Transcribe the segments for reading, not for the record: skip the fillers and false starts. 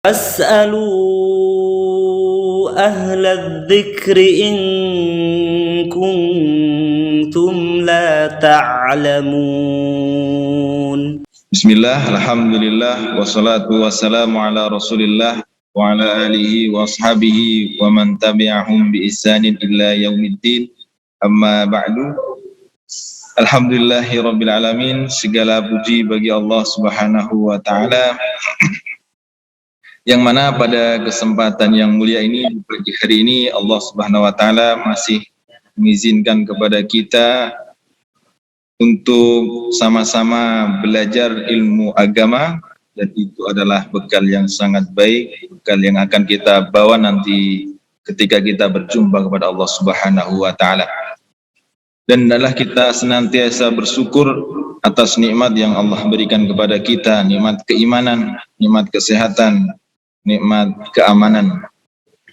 فاسألوا أهل الذكر إن كنتم لا تعلمون. Bismillah, alhamdulillah, wassalatu wassalamu ala rasulillah wa ala alihi wa ashabihi wa man tabi'ahum bi ihsanin illa yaumiddin. Amma ba'du. Alhamdulillahi rabbil alamin. Segala puji bagi Allah Subhanahu wa taala yang mana pada kesempatan yang mulia ini di pagi hari ini Allah Subhanahu wa taala masih mengizinkan kepada kita untuk sama-sama belajar ilmu agama, dan itu adalah bekal yang sangat baik, bekal yang akan kita bawa nanti ketika kita berjumpa kepada Allah Subhanahu wa taala. Dan adalah kita senantiasa bersyukur atas nikmat yang Allah berikan kepada kita, nikmat keimanan, nikmat kesehatan, nikmat keamanan.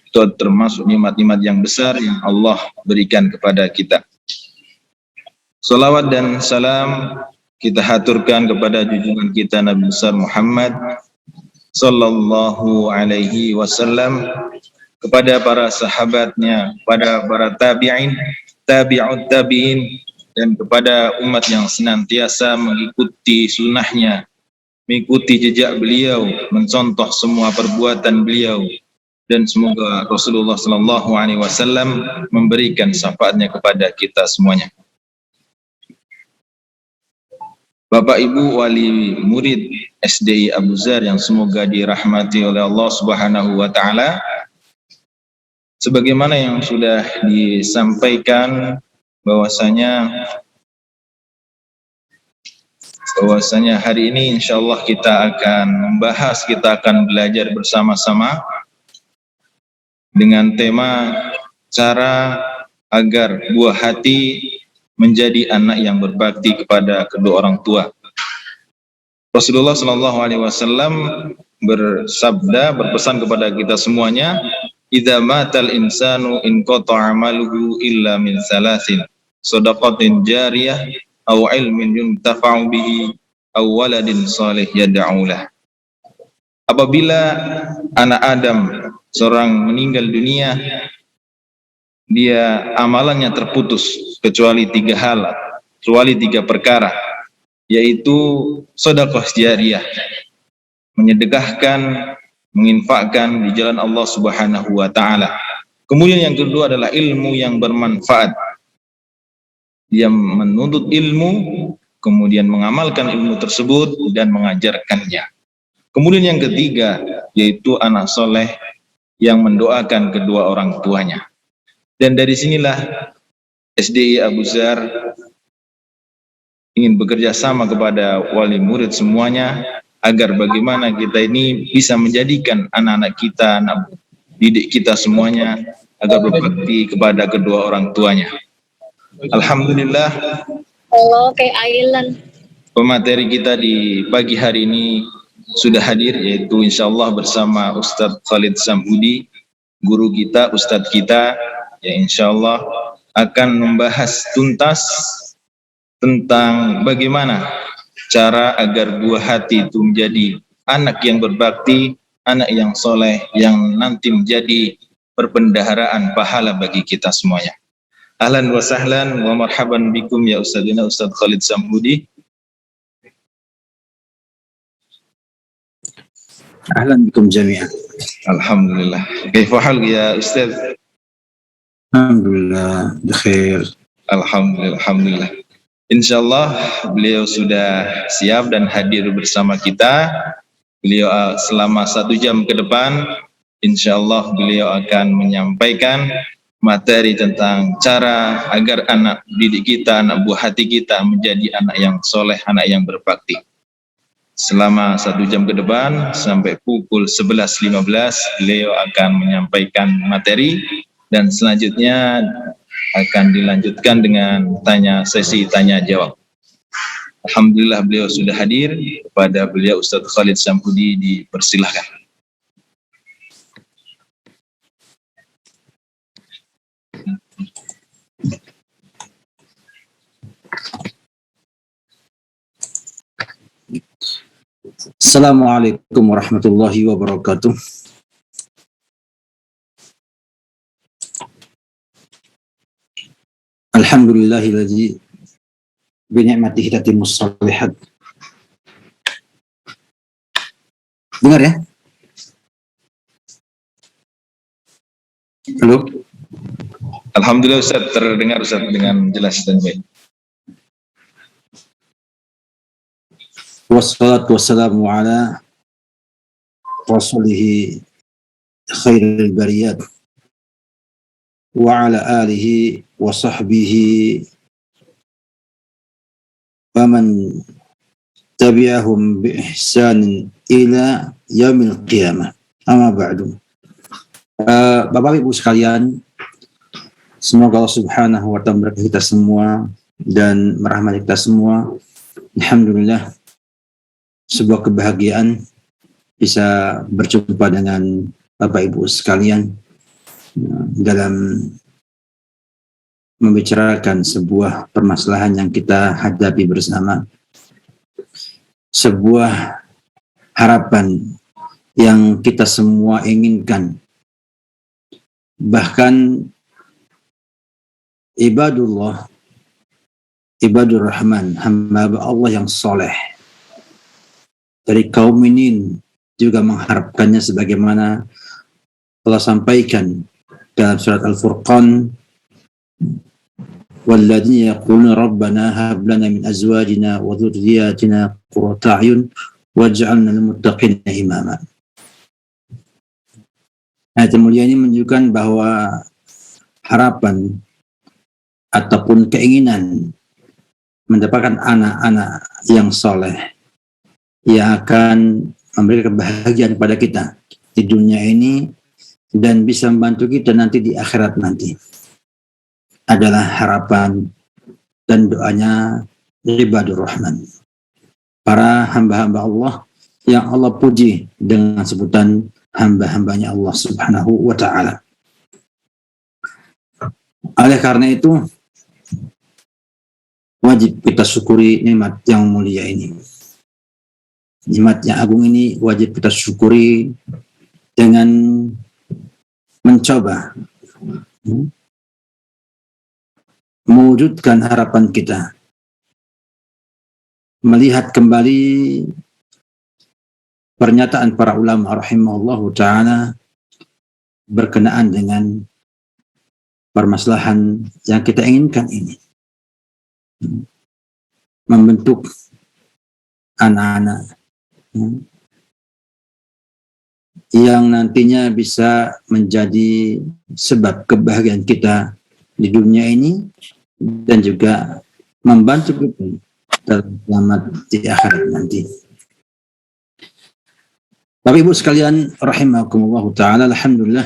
Itu termasuk nikmat-nikmat yang besar yang Allah berikan kepada kita. Salawat dan salam kita haturkan kepada junjungan kita Nabi besar Muhammad sallallahu alaihi wasallam, kepada para sahabatnya, pada para tabi'in, tabi'ut tabi'in, dan kepada umat yang senantiasa mengikuti sunnahnya, mengikuti jejak beliau, mencontoh semua perbuatan beliau, dan semoga Rasulullah sallallahu alaihi wasallam memberikan syafaatnya kepada kita semuanya. Bapak Ibu wali murid SDI Abu Dzar yang semoga dirahmati oleh Allah Subhanahu wa taala. Sebagaimana yang sudah disampaikan bahwasanya hari ini insyaallah kita akan membahas, kita akan belajar bersama-sama dengan tema cara agar buah hati menjadi anak yang berbakti kepada kedua orang tua. Rasulullah Shallallahu Alaihi Wasallam bersabda, berpesan kepada kita semuanya, "Idza matal insanu inqata'a 'amaluhu illa min salasin, shadaqatin jariyah, aw ilmin yuntafa'u bihi, aw waladin shalih yad'u lah." Apabila anak Adam seorang meninggal dunia, dia amalannya terputus kecuali tiga hal, kecuali tiga perkara, yaitu sedekah jariyah, menyedekahkan, menginfakkan di jalan Allah Subhanahu wa taala. Kemudian yang kedua adalah ilmu yang bermanfaat. Dia menuntut ilmu, kemudian mengamalkan ilmu tersebut dan mengajarkannya. Kemudian yang ketiga yaitu anak soleh yang mendoakan kedua orang tuanya. Dan dari sinilah SDI Abu Dzar ingin bekerja sama kepada wali murid semuanya agar bagaimana kita ini bisa menjadikan anak-anak kita, anak didik kita semuanya agar berbakti kepada kedua orang tuanya. Alhamdulillah, pemateri kita di pagi hari ini sudah hadir, yaitu insyaallah bersama Ustadz Khalid Samhudi, guru kita, Ustadz kita, yang insyaallah akan membahas tuntas tentang bagaimana cara agar buah hati itu menjadi anak yang berbakti, anak yang soleh, yang nanti menjadi perbendaharaan pahala bagi kita semuanya. Ahlan wa sahlan wa marhaban bikum ya Ustadzina Ustadz Khalid Samhudi. Ahlan bikum jami'an. Alhamdulillah. Kaifa hal ya Ustadz? Alhamdulillah, bikhair. Alhamdulillah. Insyaallah beliau sudah siap dan hadir bersama kita. Beliau selama 1 jam ke depan, insyaallah beliau akan menyampaikan materi tentang cara agar anak didik kita, anak buah hati kita menjadi anak yang soleh, anak yang berbakti. Selama 1 jam ke depan sampai pukul 11.15 beliau akan menyampaikan materi, dan selanjutnya akan dilanjutkan dengan sesi tanya jawab. Alhamdulillah beliau sudah hadir. Kepada beliau Ustadz Khalid Samhudi dipersilahkan. Assalamualaikum warahmatullahi wabarakatuh. Alhamdulillahilladzi bi ni'matihi tatimmus shalihat. Dengar ya? Halo? Alhamdulillah Ustaz, terdengar Ustaz dengan jelas dan baik. Wassalatu wassalamu ala rasulihi khairil bariyat wa ala alihi wa sahbihi wa man tabi'ahum bi ihsanin ila yaumil qiyamah. Amma ba'du. Bapak Ibu sekalian, semoga Allah Subhanahu wa ta'ala memberkati kita semua dan merahmati kita semua. Alhamdulillah, sebuah kebahagiaan bisa berjumpa dengan Bapak Ibu sekalian dalam membicarakan sebuah permasalahan yang kita hadapi bersama, sebuah harapan yang kita semua inginkan. Bahkan ibadur Rahman, hamba Allah yang soleh dari kaum mukminin juga mengharapkannya, sebagaimana Allah sampaikan dalam surat Al-Furqan, walladzina yaquluna rabbana hab lana min azwajina wa dhurriyyatina qurrata a'yun waj'alna lil muttaqina imama. Ayat yang mulia ini menunjukkan bahwa harapan ataupun keinginan mendapatkan anak-anak yang soleh yang akan memberikan kebahagiaan kepada kita di dunia ini dan bisa membantu kita nanti di akhirat nanti adalah harapan dan doanya ibadur Rahman, para hamba-hamba Allah yang Allah puji dengan sebutan hamba-hambanya Allah Subhanahu wa ta'ala. Oleh karena itu, wajib kita syukuri nikmat yang mulia ini. Nikmat yang agung ini wajib kita syukuri dengan mencoba mewujudkan harapan kita, melihat kembali pernyataan para ulama rahimahullahu ta'ala berkenaan dengan permasalahan yang kita inginkan ini. Membentuk anak-anak yang nantinya bisa menjadi sebab kebahagiaan kita di dunia ini dan juga membantu kita dalam selamat di akhirat nanti. Bapak Ibu sekalian rahimakumullah ta'ala, alhamdulillah,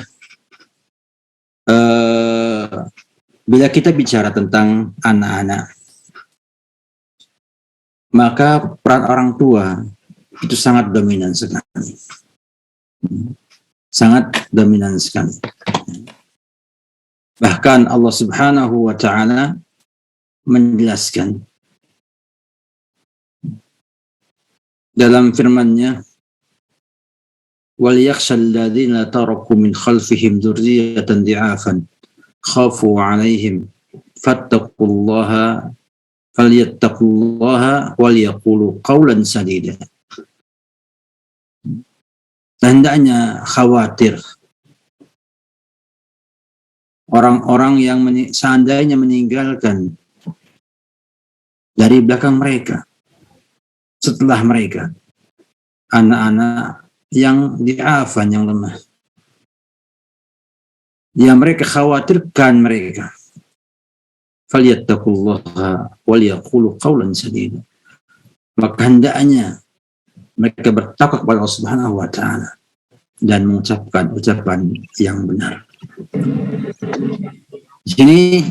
bila kita bicara tentang anak-anak, maka peran orang tua itu sangat dominan sekali. Sangat dominan sekali. Bahkan Allah Subhanahu wa ta'ala menjelaskan dalam firman-Nya, وَلْيَخْشَى الَّذِينَ تَرَكُوا مِنْ خَلْفِهِمْ ذُرِّيَّةً ضِعَافًا خَافُوا عَلَيْهِمْ فَاتَّقُوا اللَّهَ وَلْيَقُولُوا قَوْلًا سَدِيدًا. Hendaknya khawatir orang-orang yang seandainya meninggalkan dari belakang mereka, setelah mereka, anak-anak yang di'afan, yang lemah, yang mereka khawatirkan mereka. Falyattaqullaha waliyaqulu qawlan sadida. Maka hendaknya mereka bertakwa kepada Allah Subhanahu wa ta'ala dan mengucapkan ucapan yang benar. Di sini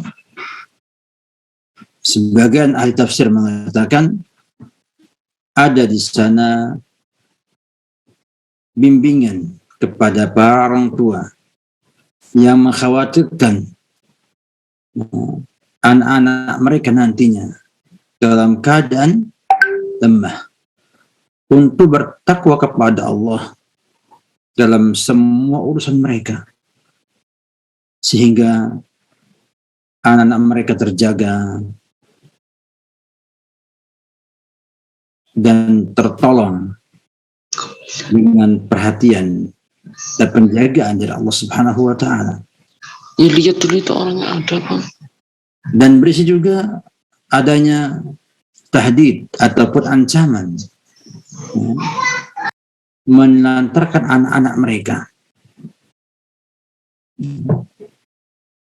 sebagian ahli tafsir mengatakan ada di sana bimbingan kepada para orang tua yang mengkhawatirkan anak-anak mereka nantinya dalam keadaan lemah, untuk bertakwa kepada Allah dalam semua urusan mereka, sehingga anak-anak mereka terjaga dan tertolong dengan perhatian dan penjagaan dari Allah Subhanahu wa Ta'ala. Ya lihat dulu itu orangnya ada, Bang. Dan berisi juga adanya tahdid ataupun ancaman, ya, melantarkan anak-anak mereka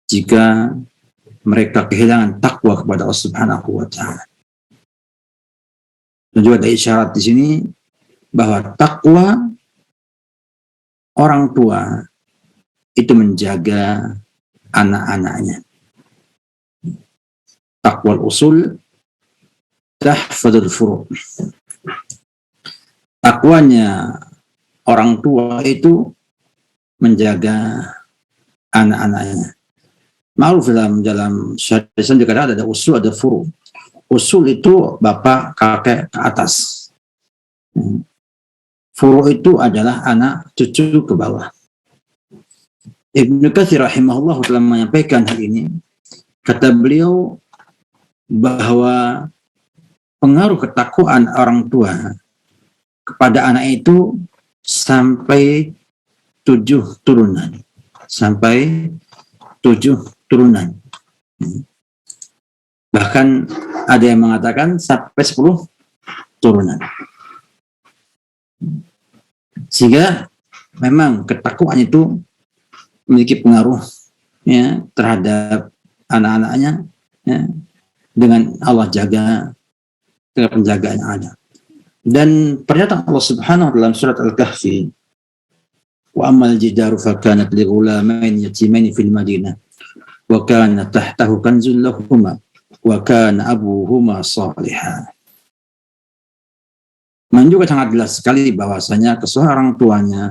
jika mereka kehilangan takwa kepada Allah Subhanahu wa Ta'ala. Dan juga ada isyarat di sini bahwa takwa orang tua itu menjaga anak-anaknya. Taqwal usul tahfadul furu'. Takwanya orang tua itu menjaga anak-anaknya. Ma'ruf dalam syariat juga ada usul, ada furu'. Usul itu bapak, kakek ke atas. Furu' itu adalah anak, cucu ke bawah. Ibnu Katsir rahimahullah telah menyampaikan hal ini. Kata beliau bahwa pengaruh ketakwaan orang tua kepada anak itu sampai 7 turunan. Sampai 7 turunan. Bahkan ada yang mengatakan sampai 10 turunan. Sehingga memang ketakwaan itu memiliki pengaruh, ya, terhadap anak-anaknya, ya, dengan Allah jaga, dengan penjagaan yang ada. Dan pernyataan Allah Subhanahu wa ta'ala dalam surat Al-Kahfi, wa amal jidaru fakanat li ghulamain yatimain fil Madinah wa kana tahtahu kanzun lahuma wa kana abuhuma salihah. Menunjukkan sangat jelas sekali bahwasanya kesalahan orang tuanya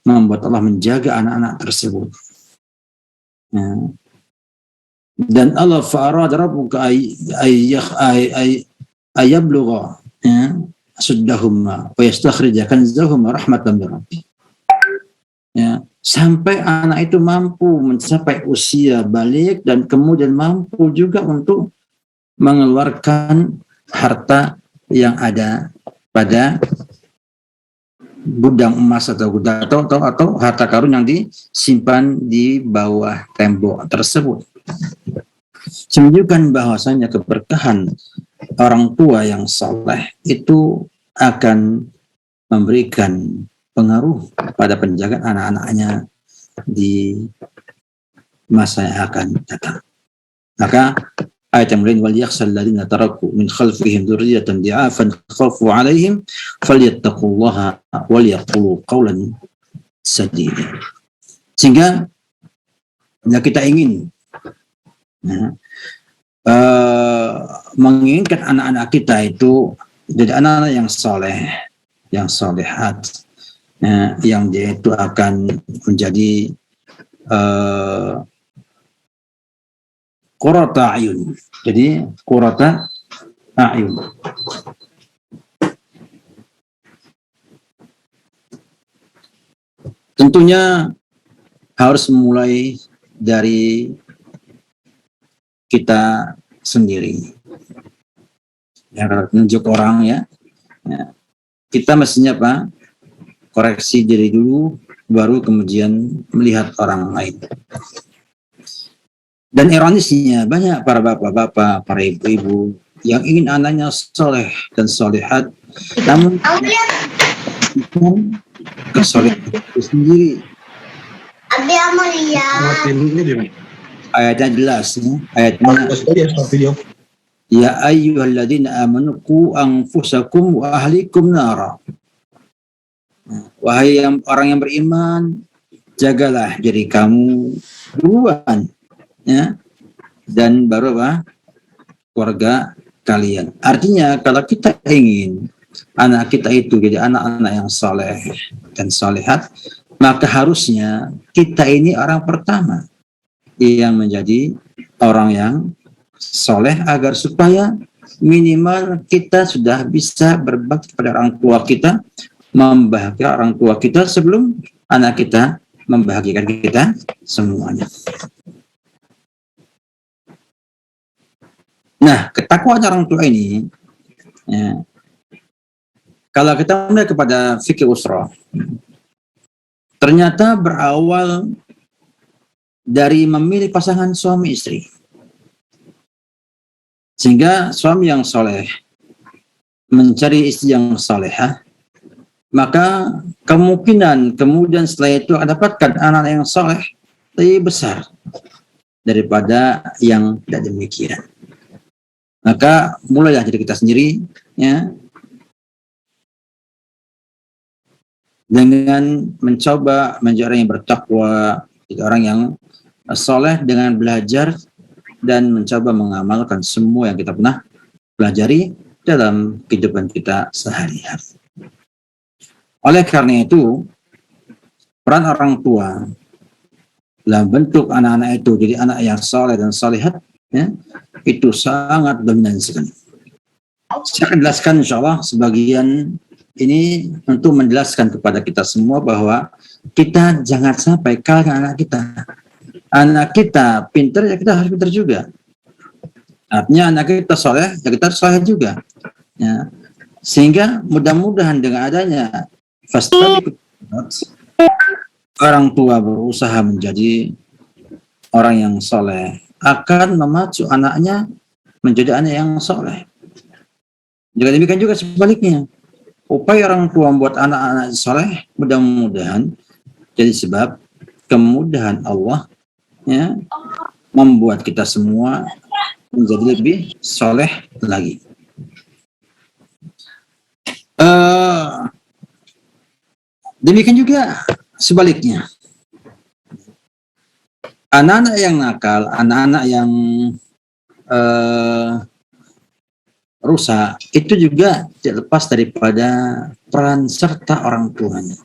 membuat Allah menjaga anak-anak tersebut. Ya. Dan Allah fa'arad rabbuka ayablugha suddahuma wa yastakhrija kanzahuma rahmatan min rabbih. Ya, sampai anak itu mampu mencapai usia balik dan kemudian mampu juga untuk mengeluarkan harta yang ada pada gudang emas atau harta karun yang disimpan di bawah tembok tersebut. Menunjukkan bahwasanya keberkahan orang tua yang saleh itu akan memberikan pengaruh pada penjagaan anak-anaknya di masa yang akan datang. Maka ayat yang lain, wal yakhshal ladzina taraku min khalfihim dzurriyyatan di'afan khafu 'alaihim falyattaqullaha wal yaqulu qawlan sadida. Sehingga bila kita ingin menginginkan anak-anak kita itu jadi anak-anak yang saleh, yang salihat, yang dia itu akan menjadi qurrata ayun. Jadi qurrata ayun. Tentunya harus mulai dari kita sendiri. Ya, menunjuk orang, ya. Kita mestinya apa? Koreksi diri dulu, baru kemudian melihat orang lain. Dan ironisnya banyak para bapak-bapak, para ibu-ibu yang ingin anaknya soleh dan solehat, namun kesolehan itu sendiri. Ayatnya jelas, ya. Ayatnya, ya ayyuhalladzina amanu qu anfusakum wa ahlikum nara. Wahai orang yang beriman, jagalah diri kamu duluan, ya, dan baru apa? Keluarga kalian. Artinya kalau kita ingin anak kita itu jadi anak-anak yang saleh dan salehat, maka harusnya kita ini orang pertama yang menjadi orang yang soleh agar supaya minimal kita sudah bisa berbakti kepada orang tua kita, membahagiakan orang tua kita sebelum anak kita membahagiakan kita semuanya. Nah, ketakwaan orang tua ini, ya, kalau kita melihat kepada fikih usrah, ternyata berawal dari memilih pasangan suami istri. Sehingga suami yang soleh mencari istri yang solehah, maka kemungkinan kemudian setelah itu akan dapatkan anak yang soleh lebih besar daripada yang tidak demikian. Maka mulailah dari kita sendiri, ya, dengan mencoba menjadi orang yang bertakwa, jadi orang yang soleh dengan belajar dan mencoba mengamalkan semua yang kita pernah pelajari dalam kehidupan kita sehari-hari. Oleh karena itu, peran orang tua dalam bentuk anak-anak itu jadi anak yang soleh dan solehat, ya, itu sangat dominan sekali. Saya akan jelaskan insya Allah sebagian ini untuk menjelaskan kepada kita semua bahwa kita jangan sampai kalah dengan anak kita. Anak kita pintar, ya kita harus pintar juga. Artinya anak kita soleh, ya kita harus soleh juga. Ya. Sehingga mudah-mudahan dengan adanya orang tua berusaha menjadi orang yang soleh akan memacu anaknya menjadi anak yang soleh. Juga demikian juga sebaliknya. Upaya orang tua membuat anak-anak soleh mudah-mudahan jadi sebab kemudahan Allah, ya, membuat kita semua menjadi lebih soleh lagi. Demikian juga sebaliknya. Anak-anak yang nakal, anak-anak yang rusak, itu juga tidak lepas daripada peran serta orang tuanya.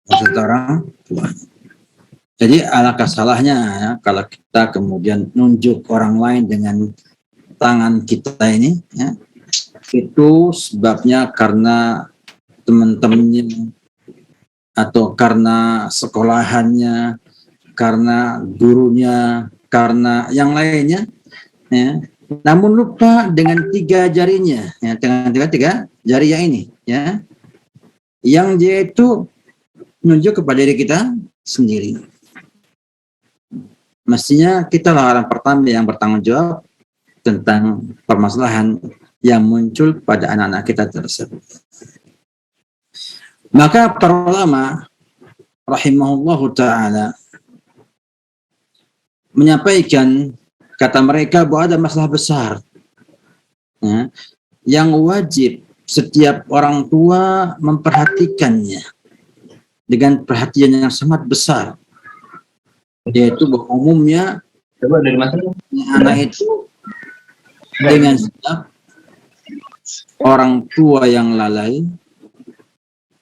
Serta orang tuanya. Jadi alangkah salahnya ya, kalau kita kemudian nunjuk orang lain dengan tangan kita ini, ya, itu sebabnya karena teman-temannya atau karena sekolahannya, karena gurunya, karena yang lainnya, ya. Namun lupa dengan 3 jarinya, ya, dengan tiga jari yang ini, ya, yang dia itu menunjuk kepada diri kita sendiri. Mestinya kita lah orang pertama yang bertanggung jawab tentang permasalahan yang muncul pada anak-anak kita tersebut. Maka para ulama rahimahullahu ta'ala menyampaikan, kata mereka bahwa ada masalah besar, ya, yang wajib setiap orang tua memperhatikannya dengan perhatian yang sangat besar, yaitu bahwa umumnya anak itu dengan sebab orang tua yang lalai,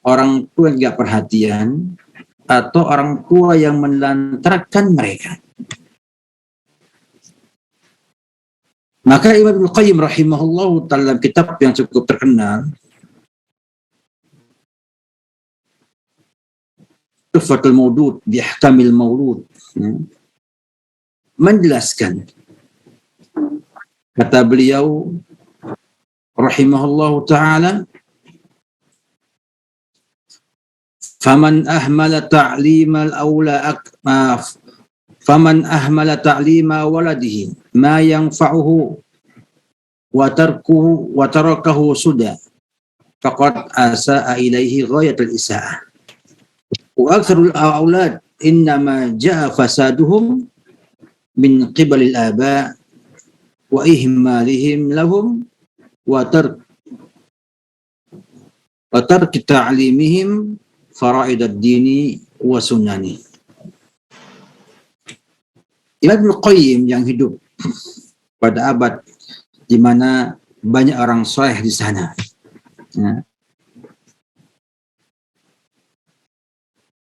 orang tua yang tidak perhatian, atau orang tua yang menelantarkan mereka. Maka Imam Ibnu Qayyim rahimahullah dalam kitab yang cukup terkenal, Tuhfatul Maudud bi Ahkamil Maulud, menjelaskan, kata beliau rahimahullah ta'ala, faman ahmala ta'limal awla faman ahmala ta'lima waladihi ma yanfa'uhu wa tarakahu suda faqad asa'a ilaihi ghayatul isa'ah wa aktsarul aulad innama ja'a fasaduhum min qibalil aba wa ihmalihim lahum wa tarki ta'limihim faraidad dini wa sunani. Imam Ibnu Qayyim yang hidup pada abad di mana banyak orang soleh di sana, ya,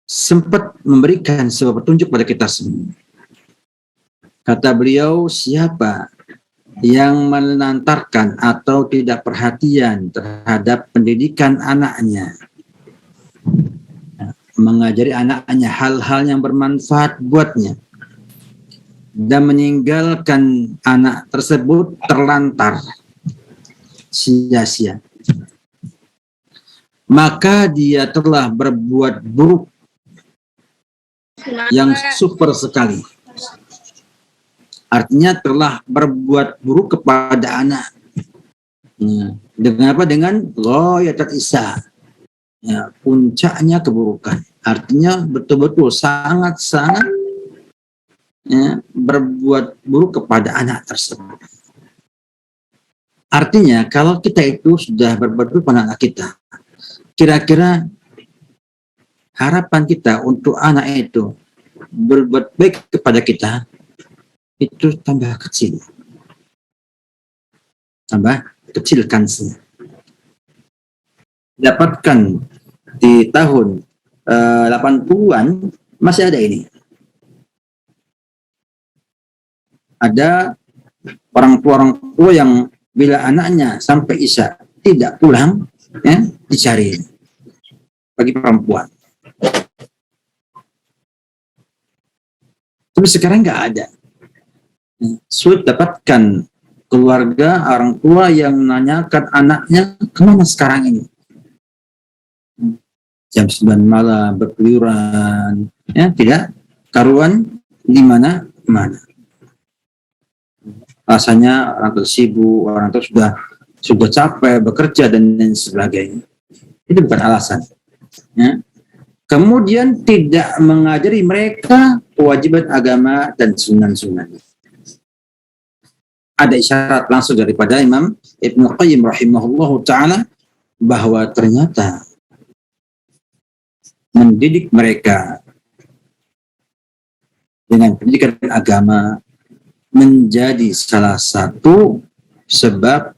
sempat memberikan sebuah petunjuk pada kita semua. Kata beliau, siapa yang melantarkan atau tidak perhatian terhadap pendidikan anaknya, mengajari anaknya hal-hal yang bermanfaat buatnya, dan meninggalkan anak tersebut terlantar sia-sia, maka dia telah berbuat buruk yang super sekali. Artinya telah berbuat buruk kepada anak. Dengan apa? Dengan ghayatul isa. Ya, puncaknya keburukan. Artinya betul-betul sangat-sangat ya, berbuat buruk kepada anak tersebut. Artinya kalau kita itu sudah berbuat buruk pada anak kita, kira-kira harapan kita untuk anak itu berbuat baik kepada kita itu tambah kecil kansnya. Dapatkan di tahun 80-an masih ada ini. Ada orang tua yang bila anaknya sampai isya tidak pulang, ya, dicari bagi perempuan. Tapi sekarang nggak ada. Sulit dapatkan keluarga orang tua yang menanyakan anaknya kemana sekarang ini. Jam 9 malam berkeluyuran, ya, tidak karuan di mana-mana. Rasanya orang tua sibuk, orang tua sudah capek bekerja dan lain sebagainya. Itu bukan alasan. Ya. Kemudian tidak mengajari mereka kewajiban agama dan sunan-sunan. Ada isyarat langsung daripada Imam Ibnu Qayyim rahimahullahu ta'ala bahwa ternyata mendidik mereka dengan pendidikan agama menjadi salah satu sebab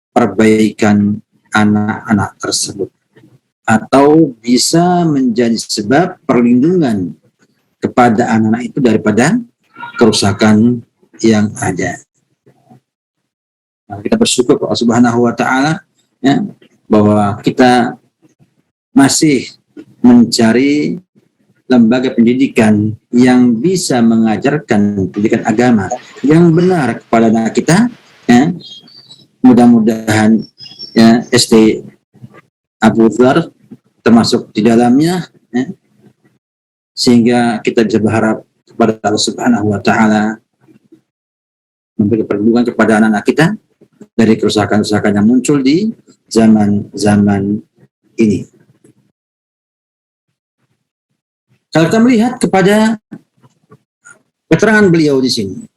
perbaikan anak-anak tersebut, atau bisa menjadi sebab perlindungan kepada anak-anak itu daripada kerusakan yang ada. Nah, kita bersyukur kepada Allah Subhanahu wa ta'ala, ya, bahwa kita masih mencari lembaga pendidikan yang bisa mengajarkan pendidikan agama yang benar kepada anak kita. Ya. Mudah-mudahan ya, SD Abu Dhar termasuk di dalamnya, ya, sehingga kita bisa berharap kepada Allah Subhanahu wa ta'ala memberi perlindungan kepada anak-anak kita dari kerusakan-kerusakan yang muncul di zaman-zaman ini. Kalau kita melihat kepada keterangan beliau di sini,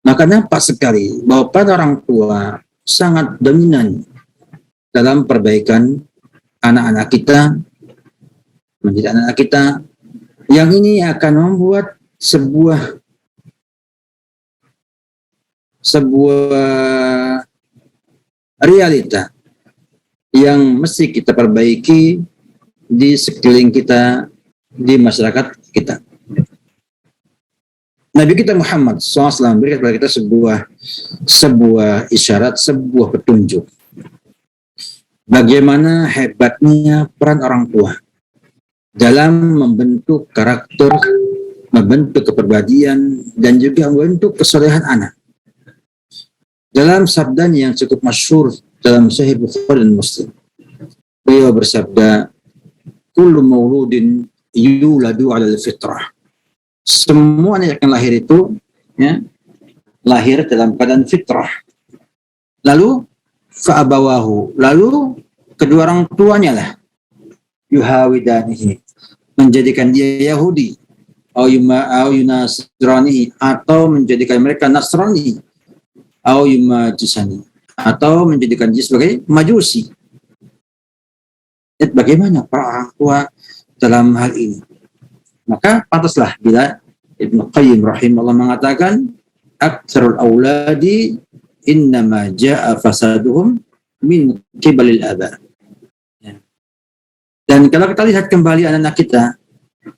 maka nampak sekali bahwa pada orang tua sangat dominan dalam perbaikan anak-anak kita, mendidik anak-anak kita, yang ini akan membuat sebuah realita yang mesti kita perbaiki di sekeliling kita, di masyarakat kita. Nabi kita Muhammad SAW berikan kepada kita sebuah isyarat, sebuah petunjuk. Bagaimana hebatnya peran orang tua dalam membentuk karakter, membentuk kepribadian, dan juga membentuk kesolehan anak. Dalam sabdanya yang cukup masyhur dalam Sahih Bukhari dan Muslim, beliau bersabda, "Kullu mauludin yuladu 'alal fitrah." Semua anak yang lahir itu, ya, lahir dalam keadaan fitrah. Lalu fa'abawahu, lalu kedua orang tuanya lah yuhawidanihi, menjadikan dia Yahudi, au yunasrani, atau menjadikan mereka Nasrani, au yumajusani, atau menjadikan dia sebagai Majusi. Dan bagaimana para orang tua dalam hal ini? Maka pantaslah bila Ibnu Qayyim rahimahullah mengatakan, aktsarul auladi innama jaa fasaduhum min qibalil aba. Dan kalau kita lihat kembali anak-anak kita,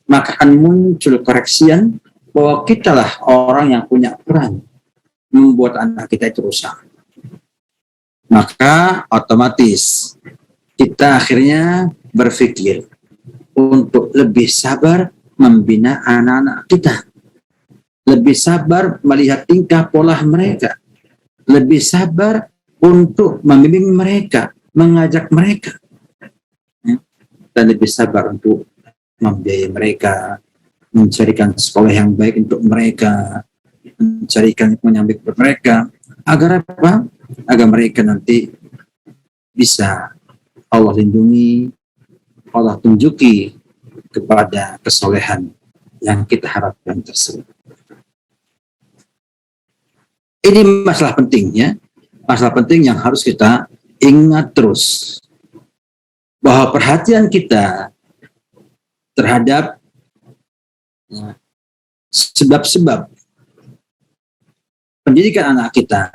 maka akan muncul koreksian bahwa kitalah orang yang punya peran membuat anak kita itu rusak. Maka otomatis kita akhirnya berpikir untuk lebih sabar membina anak-anak kita. Lebih sabar melihat tingkah pola mereka. Lebih sabar untuk membimbing mereka, mengajak mereka. Dan lebih sabar untuk membiayai mereka, mencarikan sekolah yang baik untuk mereka, mencarikan lingkungan yang baik untuk mereka. Agar apa? Agar mereka nanti bisa Allah lindungi, Allah tunjuki kepada kesolehan yang kita harapkan tersebut. Ini masalah penting ya, masalah penting yang harus kita ingat terus, bahwa perhatian kita terhadap sebab-sebab pendidikan anak kita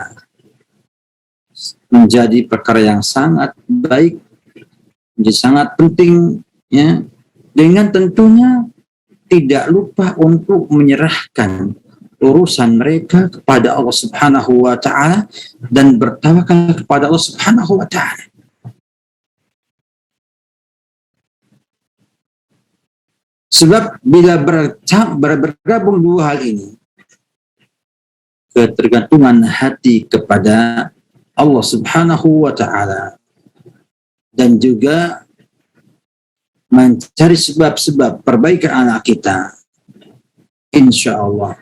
menjadi perkara yang sangat baik, menjadi sangat penting ya, dengan tentunya tidak lupa untuk menyerahkan urusan mereka kepada Allah Subhanahu wa taala dan bertawakal kepada Allah Subhanahu wa taala. Sebab bila bergabung dua hal ini, ketergantungan hati kepada Allah Subhanahu wa taala dan juga mencari sebab-sebab perbaikan anak kita, insya Allah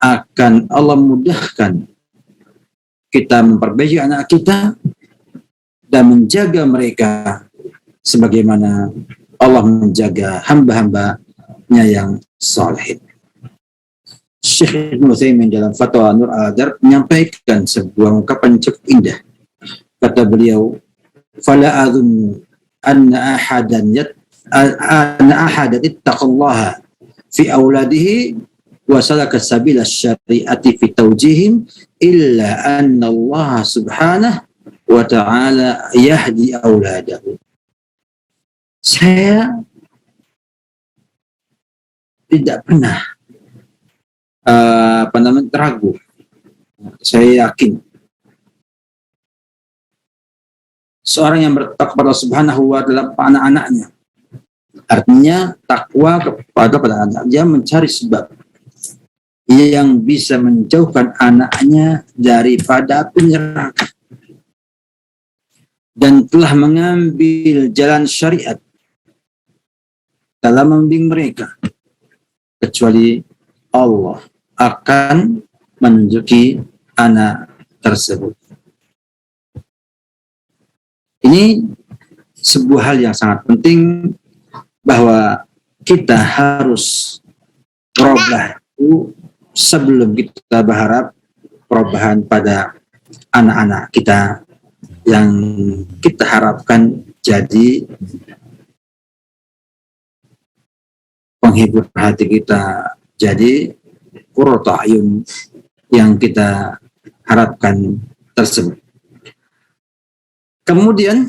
akan Allah mudahkan kita memperbaiki anak kita dan menjaga mereka sebagaimana Allah menjaga hamba-hambanya yang saleh. Syekh Ibnu Utsaimin dalam Fatwa Nur Al-Adar menyampaikan sebuah ungkapan cukup indah. Kata beliau, "Fala azunnu anna ahadan ittaqallaha fi auladihi wa salaka sabila syari'ati fi tawjihim illa anna Allah subhanahu wa ta'ala yahdi auladahu." Saya tidak pernah ragu. Saya yakin seorang yang bertakwa kepada Subhanahu wa ta'ala anak-anaknya, artinya takwa kepada anak, dia mencari sebab yang bisa menjauhkan anaknya daripada api neraka dan telah mengambil jalan syariat dalam membimbing mereka, kecuali Allah akan menunjuki anak tersebut. Ini sebuah hal yang sangat penting, bahwa kita harus berubah sebelum kita berharap perubahan pada anak-anak kita yang kita harapkan jadi penghibur hati kita, jadi qurratu a'yun yang kita harapkan tersebut. Kemudian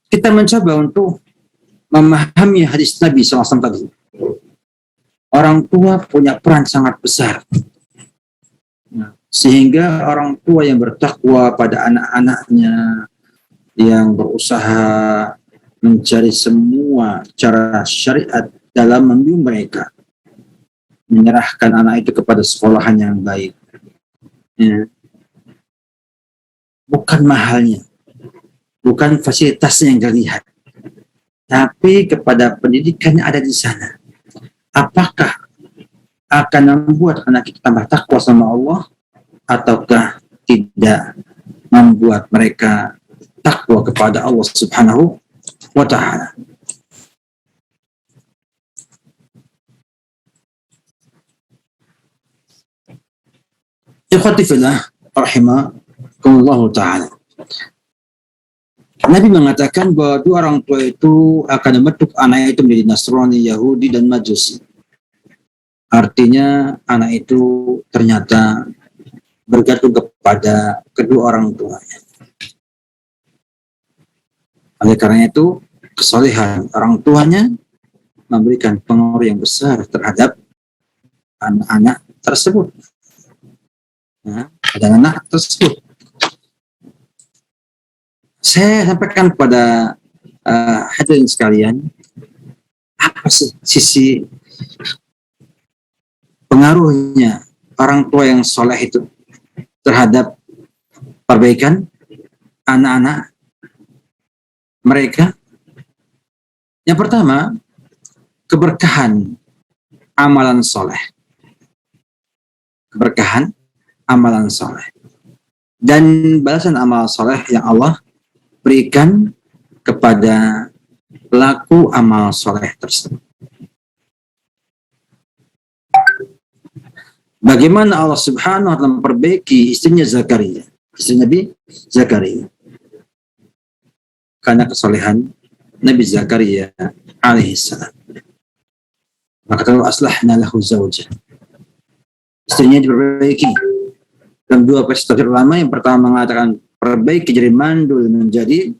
kita mencoba untuk memahami hadis Nabi SAW tadi. Orang tua punya peran sangat besar. Sehingga orang tua yang bertakwa pada anak-anaknya, yang berusaha mencari semua cara syariat dalam membimbing mereka, menyerahkan anak itu kepada sekolahan yang baik. Ya. Bukan mahalnya, bukan fasilitasnya yang dilihat, tapi kepada pendidikan yang ada di sana. Apakah akan membuat anak kita tambah takwa sama Allah, ataukah tidak membuat mereka takwa kepada Allah Subhanahu wa ta'ala. Ikhwati fillah rahimakumullah ta'ala. Nabi mengatakan bahwa dua orang tua itu akan membentuk anak itu menjadi Nasrani, Yahudi, dan Majusi. Artinya anak itu ternyata bergantung kepada kedua orang tuanya. Oleh karena itu, kesolehan orang tuanya memberikan pengaruh yang besar terhadap anak-anak tersebut. Nah, dan anak tersebut. Saya sampaikan kepada hadirin sekalian, apa sih sisi pengaruhnya orang tua yang soleh itu terhadap perbaikan anak-anak mereka? Yang pertama, keberkahan amalan soleh. Keberkahan amalan soleh. Dan balasan amal soleh yang Allah berikan kepada pelaku amal soleh tersebut. Bagaimana Allah Subhanahu wa ta'ala memperbaiki istrinya Zakaria, istri Nabi Zakaria, karena kesolehan Nabi Zakaria alaihissalam. Maka kalau aslahna lahu zawjah, istrinya diperbaiki. Dalam dua perspektif ulama, yang pertama mengatakan perbaiki jadi mandul menjadi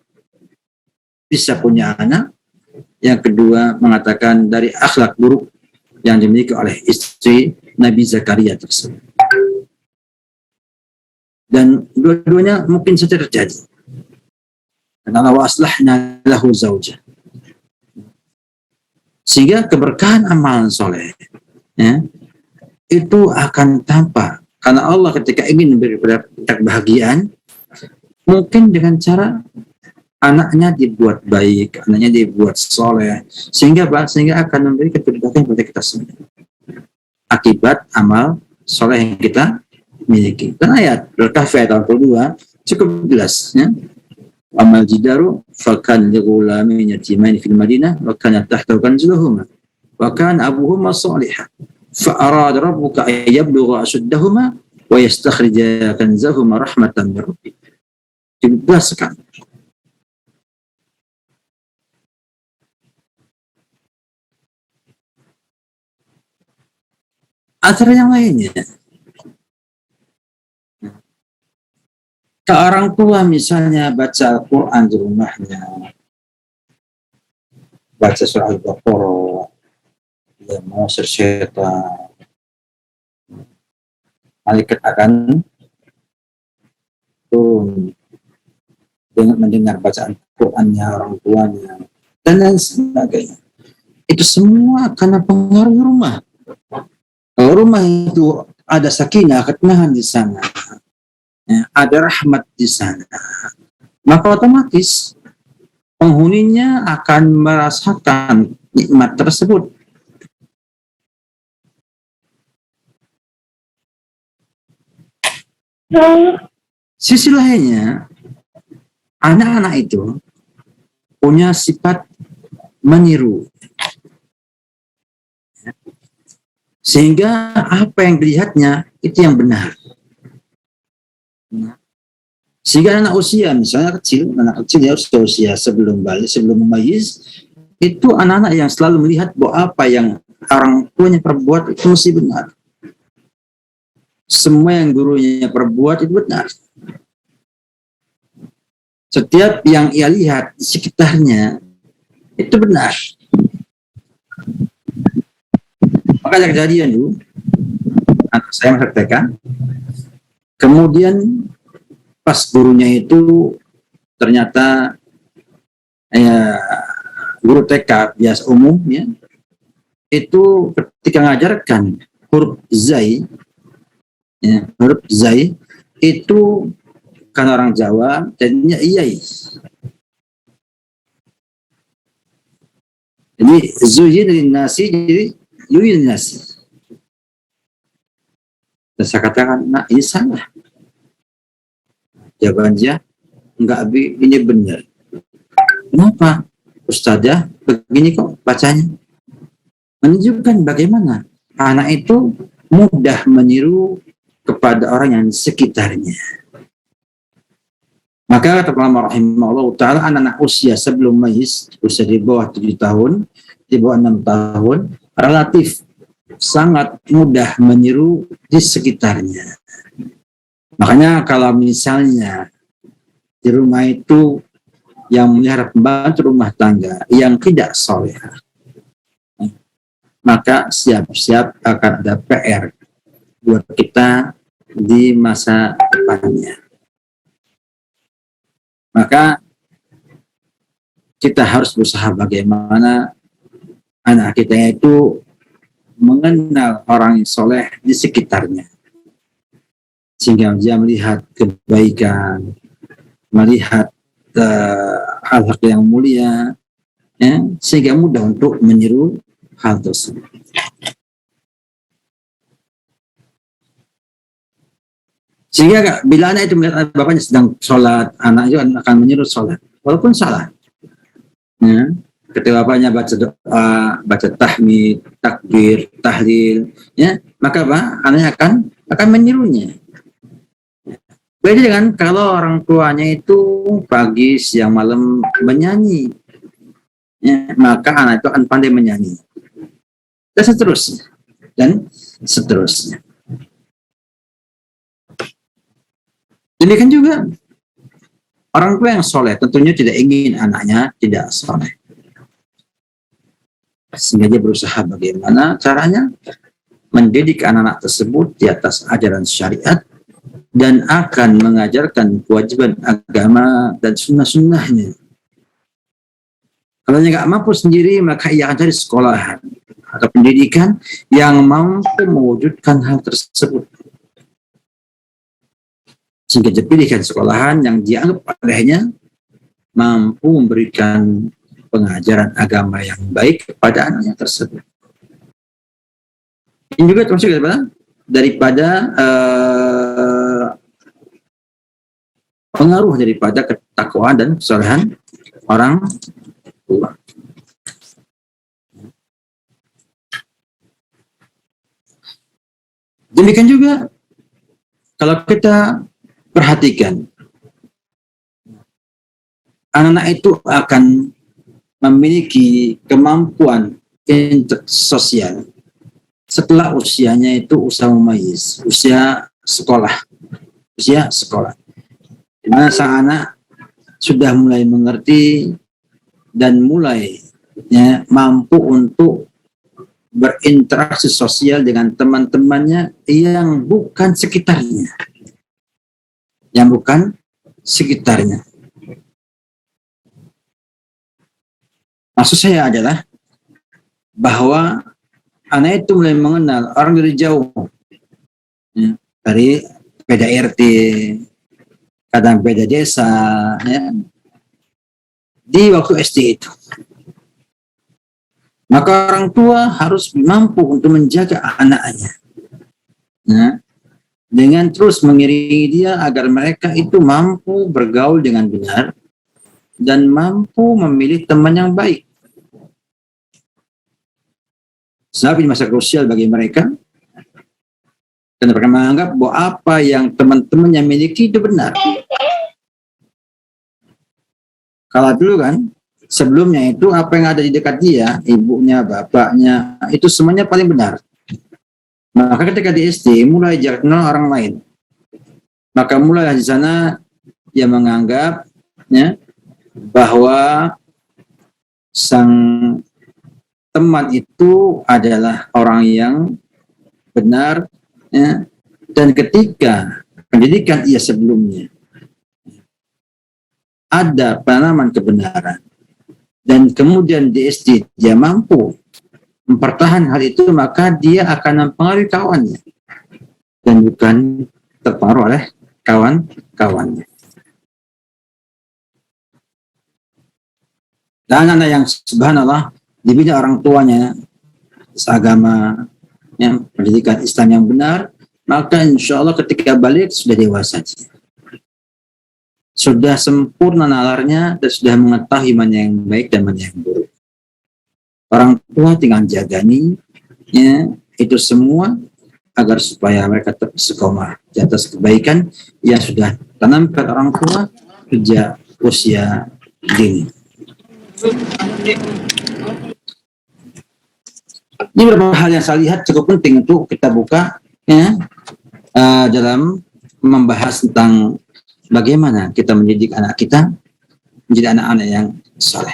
bisa punya anak, yang kedua mengatakan dari akhlak buruk yang dimiliki oleh istri Nabi Zakaria tersebut. Dan dua-duanya mungkin saja terjadi. Karena wa aslahna lahu zawjah. Sehingga keberkahan amalan soleh ya, itu akan tampak. Karena Allah ketika ingin memberi kebahagiaan, mungkin dengan cara anaknya dibuat baik, anaknya dibuat soleh, sehingga akan memberi keberkahan kepada kita semua. Akibat amal soleh yang kita miliki. Dan ayat Al-Kahfi ayat 22 cukup jelas ya. Amal jidaru fakan lighulamin yatimain fil Madinah wa kana tahtahu kanzuhuma wa kana abuhuma salihan fa arada rabbuka ay yablugha ashuddahuma wa yastakhrija kanzahuma rahmatan min rabbik. Dijelaskan. Antara yang lainnya, ke orang tua misalnya baca Al-Quran di rumahnya, baca surah Al-Baqarah, ya, mengusir syaitan, malaikat akan turun dengan mendengar bacaan Al-Qurannya orang tuanya, dan lain sebagainya. Itu semua karena pengaruh rumah. Kalau rumah itu ada sakinah, ketemahan di sana, ya, ada rahmat di sana, maka otomatis penghuninya akan merasakan nikmat tersebut. Sisi lainnya, anak-anak itu punya sifat meniru. Sehingga apa yang dilihatnya itu yang benar. Sehingga anak usia, misalnya anak kecil ya usia sebelum balik, sebelum memayyiz, itu anak-anak yang selalu melihat bahwa apa yang orang tuanya perbuat itu mesti benar. Semua yang gurunya perbuat itu benar. Setiap yang ia lihat di sekitarnya itu benar. Maka kejadian dulu, anak saya masuk TK, kemudian pas gurunya itu ternyata guru TK biasa umum ya, itu ketika mengajarkan huruf zai, ya, huruf zai itu kan orang Jawa jadinya iyai. Jadi zuyin lin nasi jadi yuyin nasi. Dan saya katakan, nah ini salah. Jawabannya, enggak Abi, ini benar. Kenapa? Ustazah, begini kok bacanya. Menunjukkan bagaimana anak itu mudah meniru kepada orang yang sekitarnya. Maka kata ulama rahimahullah ta'ala, anak-anak usia sebelum mayyiz, usia di bawah 7 tahun, di bawah 6 tahun, relatif sangat mudah meniru di sekitarnya. Makanya kalau misalnya di rumah itu yang melihara pembantu rumah tangga yang tidak soleh, maka siap-siap akan ada PR buat kita di masa depannya. Maka kita harus berusaha bagaimana anak kita itu mengenal orang yang soleh di sekitarnya, sehingga dia melihat kebaikan, melihat hal-hal yang mulia, ya, sehingga mudah untuk meniru hal tersebut. Sehingga bila anak itu melihat bapaknya sedang sholat, anak itu akan meniru sholat, walaupun salah. Ya. Ketika bapaknya baca doa, baca tahmid, takbir, tahlil, ya, maka anaknya akan menirunya. Beda dengan kalau orang tuanya itu pagi, siang, malam menyanyi, ya, maka anak itu akan pandai menyanyi. Dan seterusnya. Demikian juga orang tua yang soleh tentunya tidak ingin anaknya tidak soleh. Sehingga dia berusaha bagaimana caranya mendidik anak-anak tersebut di atas ajaran syariat dan akan mengajarkan kewajiban agama dan sunnah-sunnahnya. Kalau dia nggak mampu sendiri, maka ia akan cari sekolahan atau pendidikan yang mampu mewujudkan hal tersebut. Sehingga dipilihkan sekolahan yang dianggap olehnya mampu memberikan pengajaran agama yang baik kepada anaknya tersebut. Ini juga termasuk daripada pengaruh daripada ketakwaan dan kesolehan orang tua. Demikian juga kalau kita perhatikan, anak-anak itu akan memiliki kemampuan sosial setelah usianya itu usia mumayyiz, usia sekolah. Di mana sang anak sudah mulai mengerti dan mulai mampu untuk berinteraksi sosial dengan teman-temannya yang bukan sekitarnya. Maksud saya adalah bahwa anak itu mulai mengenal orang dari jauh, ya, dari beda RT, kadang beda desa, ya, di waktu SD itu. Maka orang tua harus mampu untuk menjaga anaknya, ya, dengan terus mengiringi dia agar mereka itu mampu bergaul dengan benar dan mampu memilih teman yang baik. Sebab ini masa krusial bagi mereka, karena mereka menganggap bahwa apa yang teman-temannya miliki itu benar. Kalau dulu kan, sebelumnya itu apa yang ada di dekat dia, ibunya, bapaknya, itu semuanya paling benar. Maka ketika di SD mulai jarak kenal orang lain, maka mulai di sana dia menganggap, ya, bahwa sang teman itu adalah orang yang benar, ya, dan ketika pendidikan ia sebelumnya ada penanaman kebenaran dan kemudian di SD dia mampu mempertahankan hal itu, maka dia akan mempengaruhi kawannya dan bukan terpengaruh oleh kawan-kawannya. Dan anak-anak yang subhanallah dibina orang tuanya seagama, ya, pendidikan Islam yang benar, maka insya Allah ketika balik sudah dewasa, sudah sempurna nalarnya dan sudah mengetahui mana yang baik dan mana yang buruk. Orang tua tinggal jagani, ya, itu semua agar supaya mereka tetap istiqomah di atas kebaikan yang sudah tanamkan orang tua sejak usia dini. Ini beberapa hal yang saya lihat cukup penting untuk kita buka ya, dalam membahas tentang bagaimana kita mendidik anak kita menjadi anak-anak yang saleh.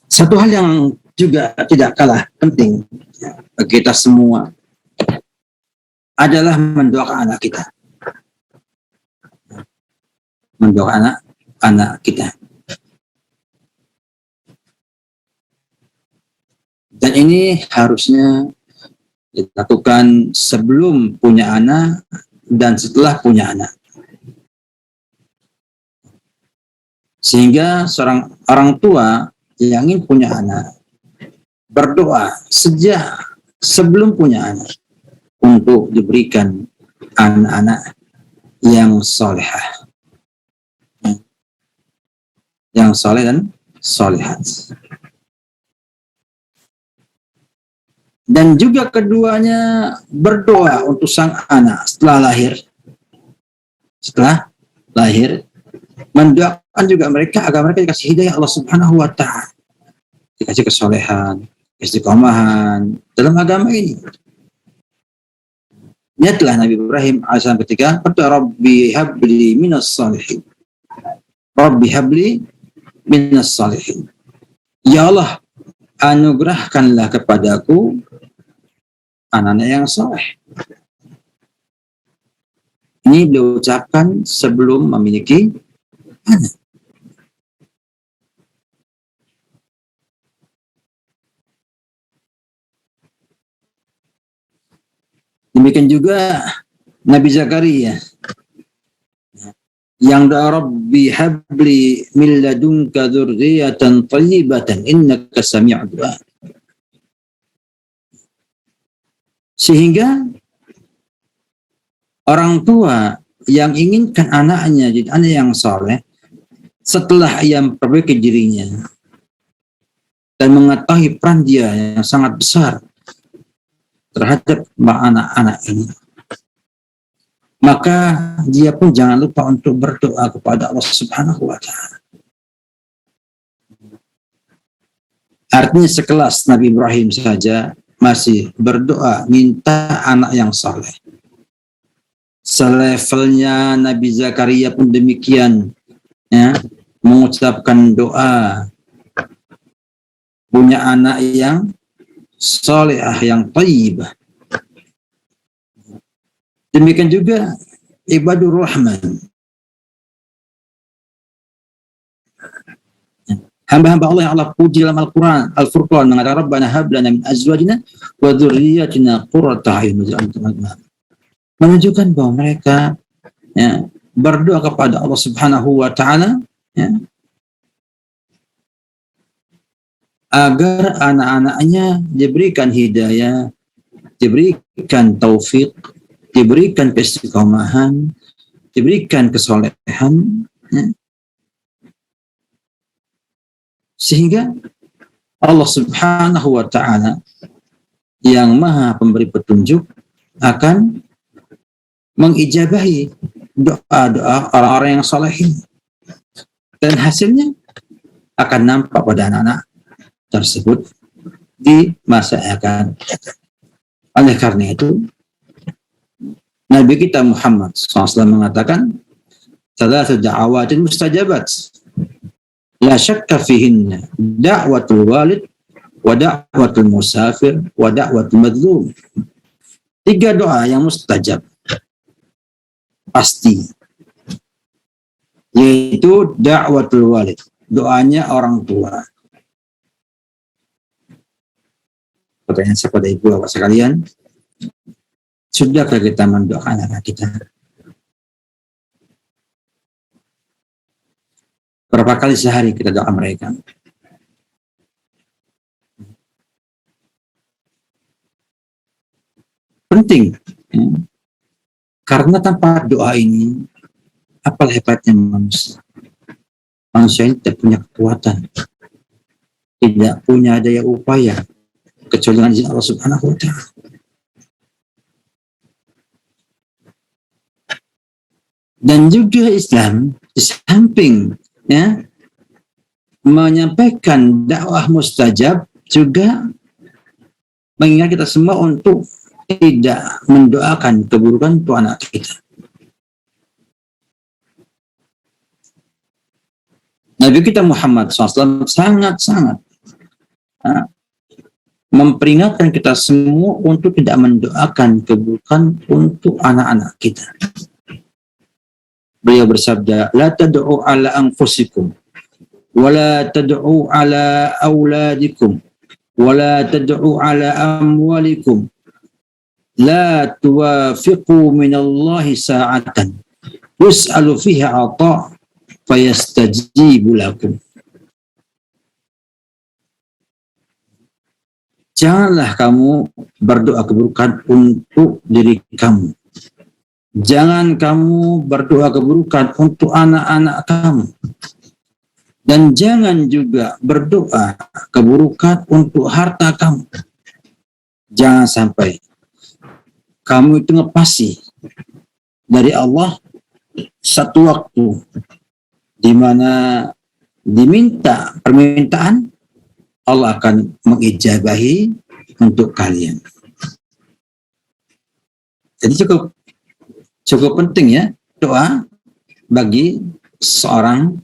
Satu hal yang juga tidak kalah penting ya, bagi kita semua adalah mendoakan anak kita. Mendoakan anak kita. Dan ini harusnya dilakukan sebelum punya anak dan setelah punya anak. Sehingga seorang orang tua yang ingin punya anak berdoa sejak sebelum punya anak untuk diberikan anak-anak yang solehah, yang soleh dan solehat. Dan juga keduanya berdoa untuk sang anak setelah lahir, mendoakan juga mereka agar mereka dikasih hidayah Allah Subhanahu wa Ta'ala, dikasih kesolehan, istiqomahan dalam agama ini. Niatlah Nabi Ibrahim AS ketika berdoa, Rabbi habli minas salihin, Rabbi habli minas salihin, ya Allah anugerahkanlah kepadaku anak-anak yang soleh. Ini beliau ucapkan sebelum memiliki anak. Demikian juga Nabi Zakaria yang doa, Rabbi habli min ladunka dzurriyyatan thayyibatan innaka sami'ud du'a. Sehingga orang tua yang inginkan anaknya jadi anak yang saleh, setelah ia memperbaiki dirinya dan mengetahui peran dia yang sangat besar terhadap anak-anak ini, maka dia pun jangan lupa untuk berdoa kepada Allah Subhanahu wa Ta'ala. Artinya sekelas Nabi Ibrahim saja masih berdoa minta anak yang saleh. Selevelnya Nabi Zakaria pun demikian, ya, mengucapkan doa punya anak yang salihah, yang thayyibah. Demikian juga ibadur rahman, hamba-hamba Allah yang Allah puji dalam Al-Quran, Al-Furqan, mengatakan Rabbana hab lana min azwajina wa dzurriyyatina qurrata a'yun waj'alna, menunjukkan bahwa mereka ya, berdoa kepada Allah Subhanahu wa Ta'ala ya, agar anak-anaknya diberikan hidayah, diberikan taufik, diberikan keistiqomahan, diberikan kesolehan ya. Sehingga Allah Subhanahu wa Ta'ala yang maha pemberi petunjuk akan mengijabahi doa-doa orang-orang yang salehin, dan hasilnya akan nampak pada anak-anak tersebut di masa yang akan datang. Oleh karena itu Nabi kita Muhammad SAW mengatakan, "Thalathu da'awatin mustajabat la syakka fihinna da'watul walid wa da'watul musafir wa da'watul madlum." 3 doa yang mustajab pasti, yaitu da'watul walid, doanya orang tua. Pertanyaan saya pada ibu bapak sekalian, sudahkah kita mendoakan anak kita? Berapa kali sehari kita doa mereka? Penting ya. Karena tanpa doa ini, apa hebatnya manusia? Manusia ini tidak punya kekuatan, tidak punya daya upaya, kecuali dengan izin Allah Subhanahu wa Ta'ala. Dan juga Islam di samping ya menyampaikan dakwah mustajab juga mengingat kita semua untuk tidak mendoakan keburukan untuk anak kita. Nabi kita Muhammad SAW sangat-sangat memperingatkan kita semua untuk tidak mendoakan keburukan untuk anak-anak kita. Beliau bersabda, "La tad'u ala anfusikum, wa la tad'u ala auladikum, wa la tad'u ala amwalikum, la tuwafiqu minallahi sa'atan, yus'alu fiha ata' fayastajibu lakum." Janganlah kamu berdoa keburukan untuk diri kamu. Jangan kamu berdoa keburukan untuk anak-anak kamu. Dan jangan juga berdoa keburukan untuk harta kamu. Jangan sampai kamu itu ngepasi dari Allah satu waktu di mana diminta permintaan, Allah akan mengijabahi untuk kalian. Jadi cukup penting ya doa bagi seorang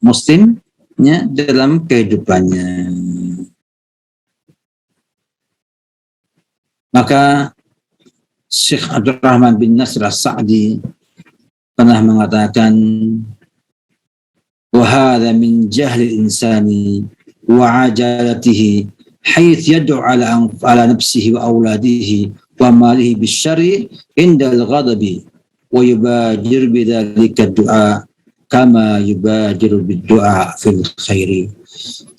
muslimnya dalam kehidupannya. Maka Syekh Abdurrahman bin Nasir As-Sa'di pernah mengatakan, wa hadha min jahli insani wa ajalatihi haits yad'u ala nafsihi wa auladihi wa malihi bisyarri indal ghadabi wa yubadir bidzalika du'a kama yubadir bid-du'a fil khairi.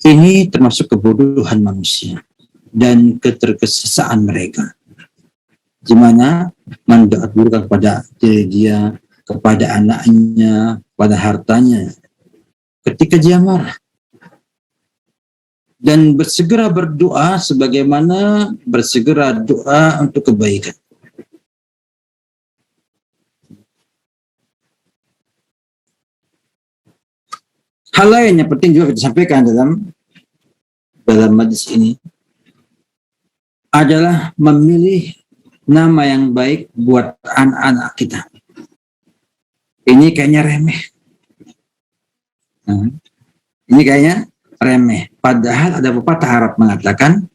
Ini termasuk kebodohan manusia dan keterkesesaan mereka, di mana mendoakan kepada diri dia, kepada anaknya, pada hartanya ketika dia marah, dan bersegera berdoa sebagaimana bersegera doa untuk kebaikan. Hal lain yang penting juga kita sampaikan dalam majlis ini adalah memilih nama yang baik buat anak-anak kita. Ini kayaknya remeh. Ini kayaknya remeh. Padahal ada pepatah Arab mengatakan,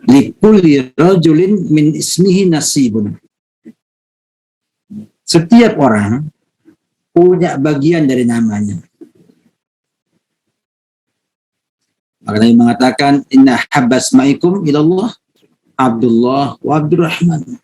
likulli rajulin min ismihi nasibun. Setiap orang punya bagian dari namanya. Maka Nabi mengatakan, inna habbasmaikum ilallah Abdullah wa Abdurrahman.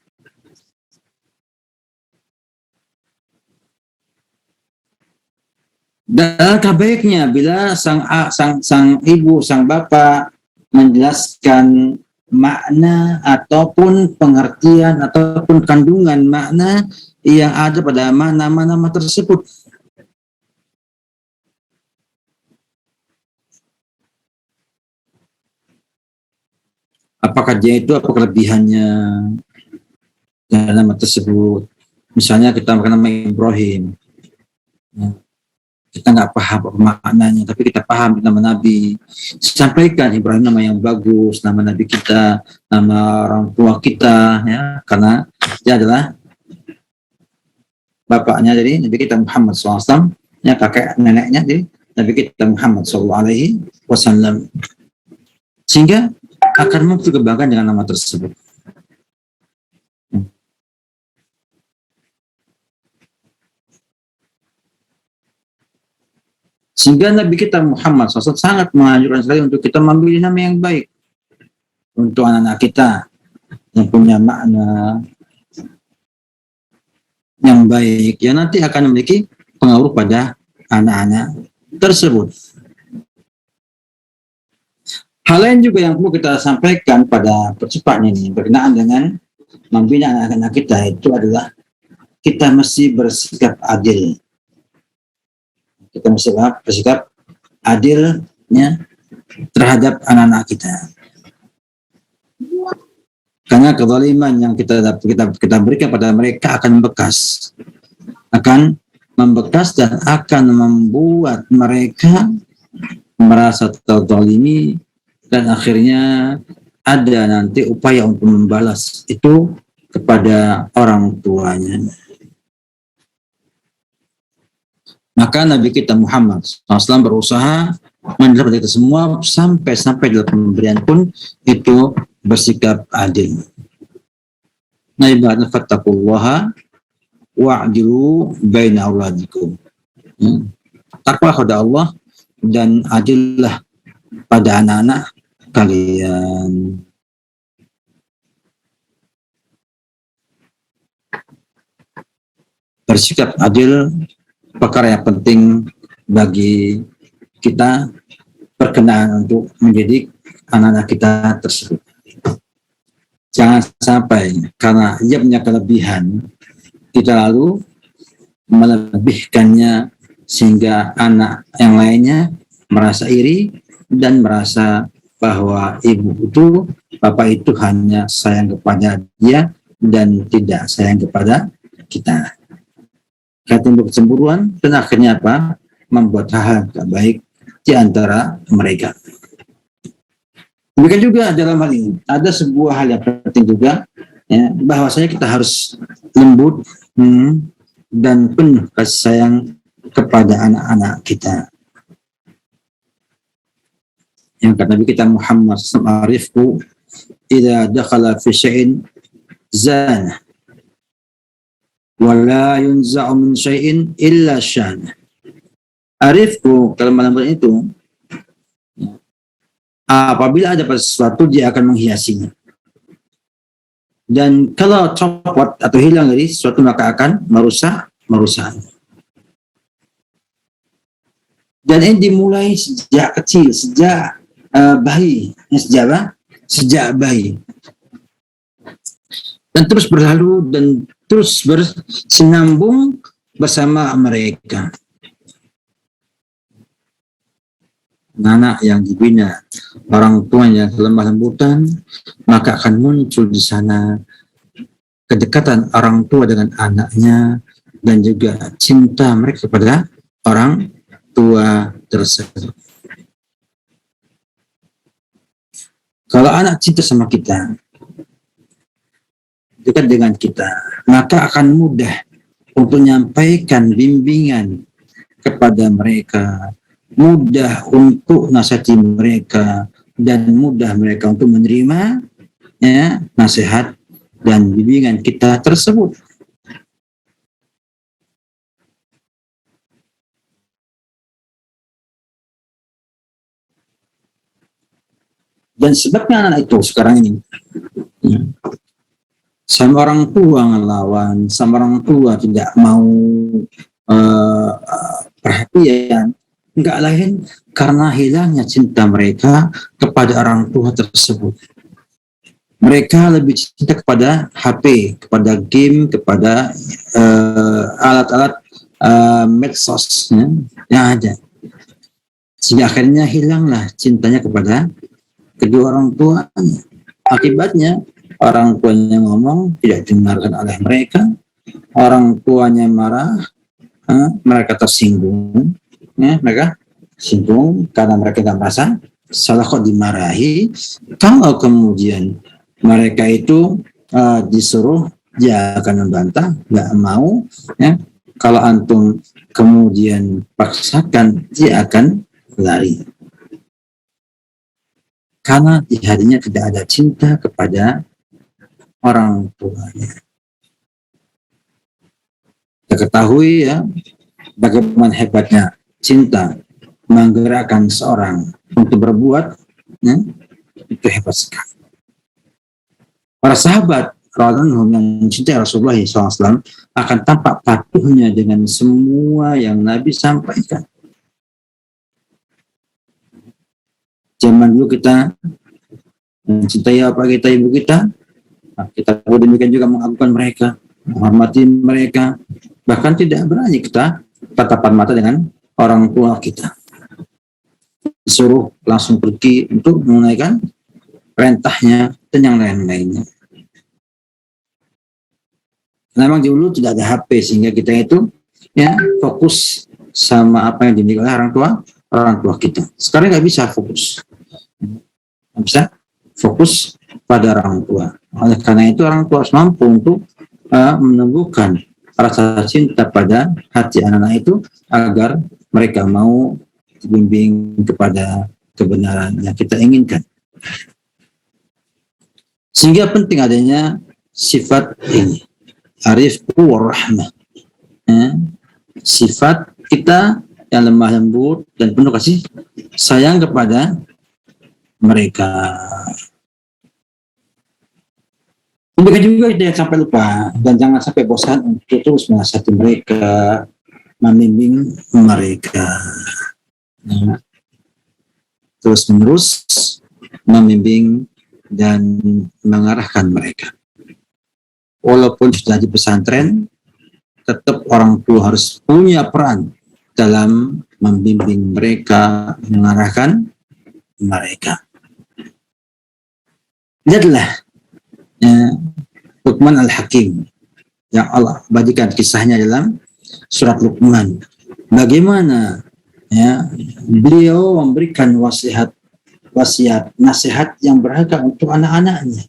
Dan alangkah baiknya bila sang ibu, sang bapak menjelaskan makna ataupun pengertian ataupun kandungan makna yang ada pada nama-nama tersebut. Apakah dia itu apa kelebihannya dari nama tersebut? Misalnya kita pakai nama Ibrahim. Kita nggak paham apa maknanya, tapi kita paham nama Nabi. Sampaikan Ibrahim nama yang bagus, nama Nabi kita, nama orang tua kita, ya, karena dia adalah bapaknya dari Nabi kita Muhammad SAW, ya, kakek neneknya dari Nabi kita Muhammad SAW. Sehingga akan muncul kebanggaan dengan nama tersebut. Sehingga Nabi kita Muhammad SAW sangat menganjurkan sekali untuk kita memilih nama yang baik untuk anak-anak kita yang punya makna yang baik, yang nanti akan memiliki pengaruh pada anak-anak tersebut. Hal lain juga yang perlu kita sampaikan pada percepatan ini berkenaan dengan membina anak-anak kita itu adalah kita mesti bersikap adil. Kita mesti bersikap adilnya terhadap anak-anak kita. Karena kezaliman yang kita berikan pada mereka akan membekas dan akan membuat mereka merasa terzalimi, dan akhirnya ada nanti upaya untuk membalas itu kepada orang tuanya. Maka Nabi kita Muhammad SAW berusaha mendapat itu semua sampai dalam pemberian pun itu bersikap adil. Nabi berkata, fattaqullaha wa'dilu baina auladikum. Takwa kepada Allah dan adillah pada anak-anak kalian. Bersikap adil perkara yang penting bagi kita berkenaan untuk mendidik anak-anak kita tersebut. Jangan sampai karena ia punya kelebihan, kita lalu melebihkannya sehingga anak yang lainnya merasa iri dan merasa bahwa ibu itu, bapak itu hanya sayang kepada dia dan tidak sayang kepada kita. Timbul kecemburuan dan akhirnya apa? Membuat hal tidak baik di antara mereka. Demikian juga dalam hal ini ada sebuah hal yang penting juga, ya, bahwasanya kita harus lembut dan penuh kasih sayang kepada anak-anak kita. Yang kata Nabi kita Muhammad SAW, arifku idza dakhala fi syai'in zana wala yunza'u min syai'in illa syana. Arifku, kalau malam itu, apabila ada sesuatu dia akan menghiasinya. Dan kalau copot atau hilang dari sesuatu maka akan merusak. Dan ini dimulai sejak kecil, sejak bayi, sejak bayi. Dan terus berlalu dan terus bersinambung bersama mereka. Anak yang dibina orang tuanya lemah lembutan, maka akan muncul di sana kedekatan orang tua dengan anaknya dan juga cinta mereka kepada orang tua tersebut. Kalau anak cinta sama kita, dekat dengan kita, maka akan mudah untuk menyampaikan bimbingan kepada mereka, mudah untuk nasihati mereka, dan mudah mereka untuk menerima ya, nasihat dan bimbingan kita tersebut. Dan sebabnya anak itu sekarang ini sama orang tua ngelawan, sama orang tua tidak mau perhatian, enggak lain karena hilangnya cinta mereka kepada orang tua tersebut. Mereka lebih cinta kepada HP, kepada game, kepada alat-alat medsos yang ada. Sehingga akhirnya hilanglah cintanya kepada kedua orang tuanya. Akibatnya orang tuanya ngomong tidak didengarkan oleh mereka, orang tuanya marah, mereka tersinggung, mereka singgung karena mereka tidak merasa salah kok dimarahi. Kalau kemudian mereka itu disuruh, dia akan membantah, nggak mau. Ya. Kalau antum kemudian paksakan, dia akan lari. Karena di hatinya tidak ada cinta kepada orang tuanya. Kita ketahui ya, bagaimana hebatnya cinta menggerakkan seorang untuk berbuat, ya, itu hebat sekali. Para sahabat radhiyallahu yang mencintai Rasulullah SAW akan tampak patuhnya dengan semua yang Nabi sampaikan. Zaman dulu kita mencintai apa kita ibu kita, kita demikian juga mengagungkan mereka, menghormati mereka, bahkan tidak berani kita tatapan mata dengan orang tua kita. Disuruh langsung pergi untuk menunaikan perintahnya dan yang lain-lainnya. Memang dulu tidak ada HP sehingga kita itu ya fokus sama apa yang dimiliki oleh orang tua kita. Sekarang nggak bisa fokus, nggak bisa fokus pada orang tua. Oleh karena itu orang tua harus mampu untuk menumbuhkan rasa cinta pada hati anak-anak itu agar mereka mau dibimbing kepada kebenaran yang kita inginkan. Sehingga penting adanya sifat ini, arifku warahmah. Sifat kita yang lemah lembut dan penuh kasih sayang kepada mereka. Demikian juga jangan sampai lupa dan jangan sampai bosan untuk terus menasihati mereka, membimbing mereka. Terus menerus membimbing dan mengarahkan mereka. Walaupun sudah di pesantren, tetap orang tua harus punya peran dalam membimbing mereka, mengarahkan mereka. Lihatlah Luqman Al-Hakim yang Allah bagikan kisahnya dalam surat Luqman. Bagaimana beliau memberikan wasiat, nasihat yang berharga untuk anak-anaknya.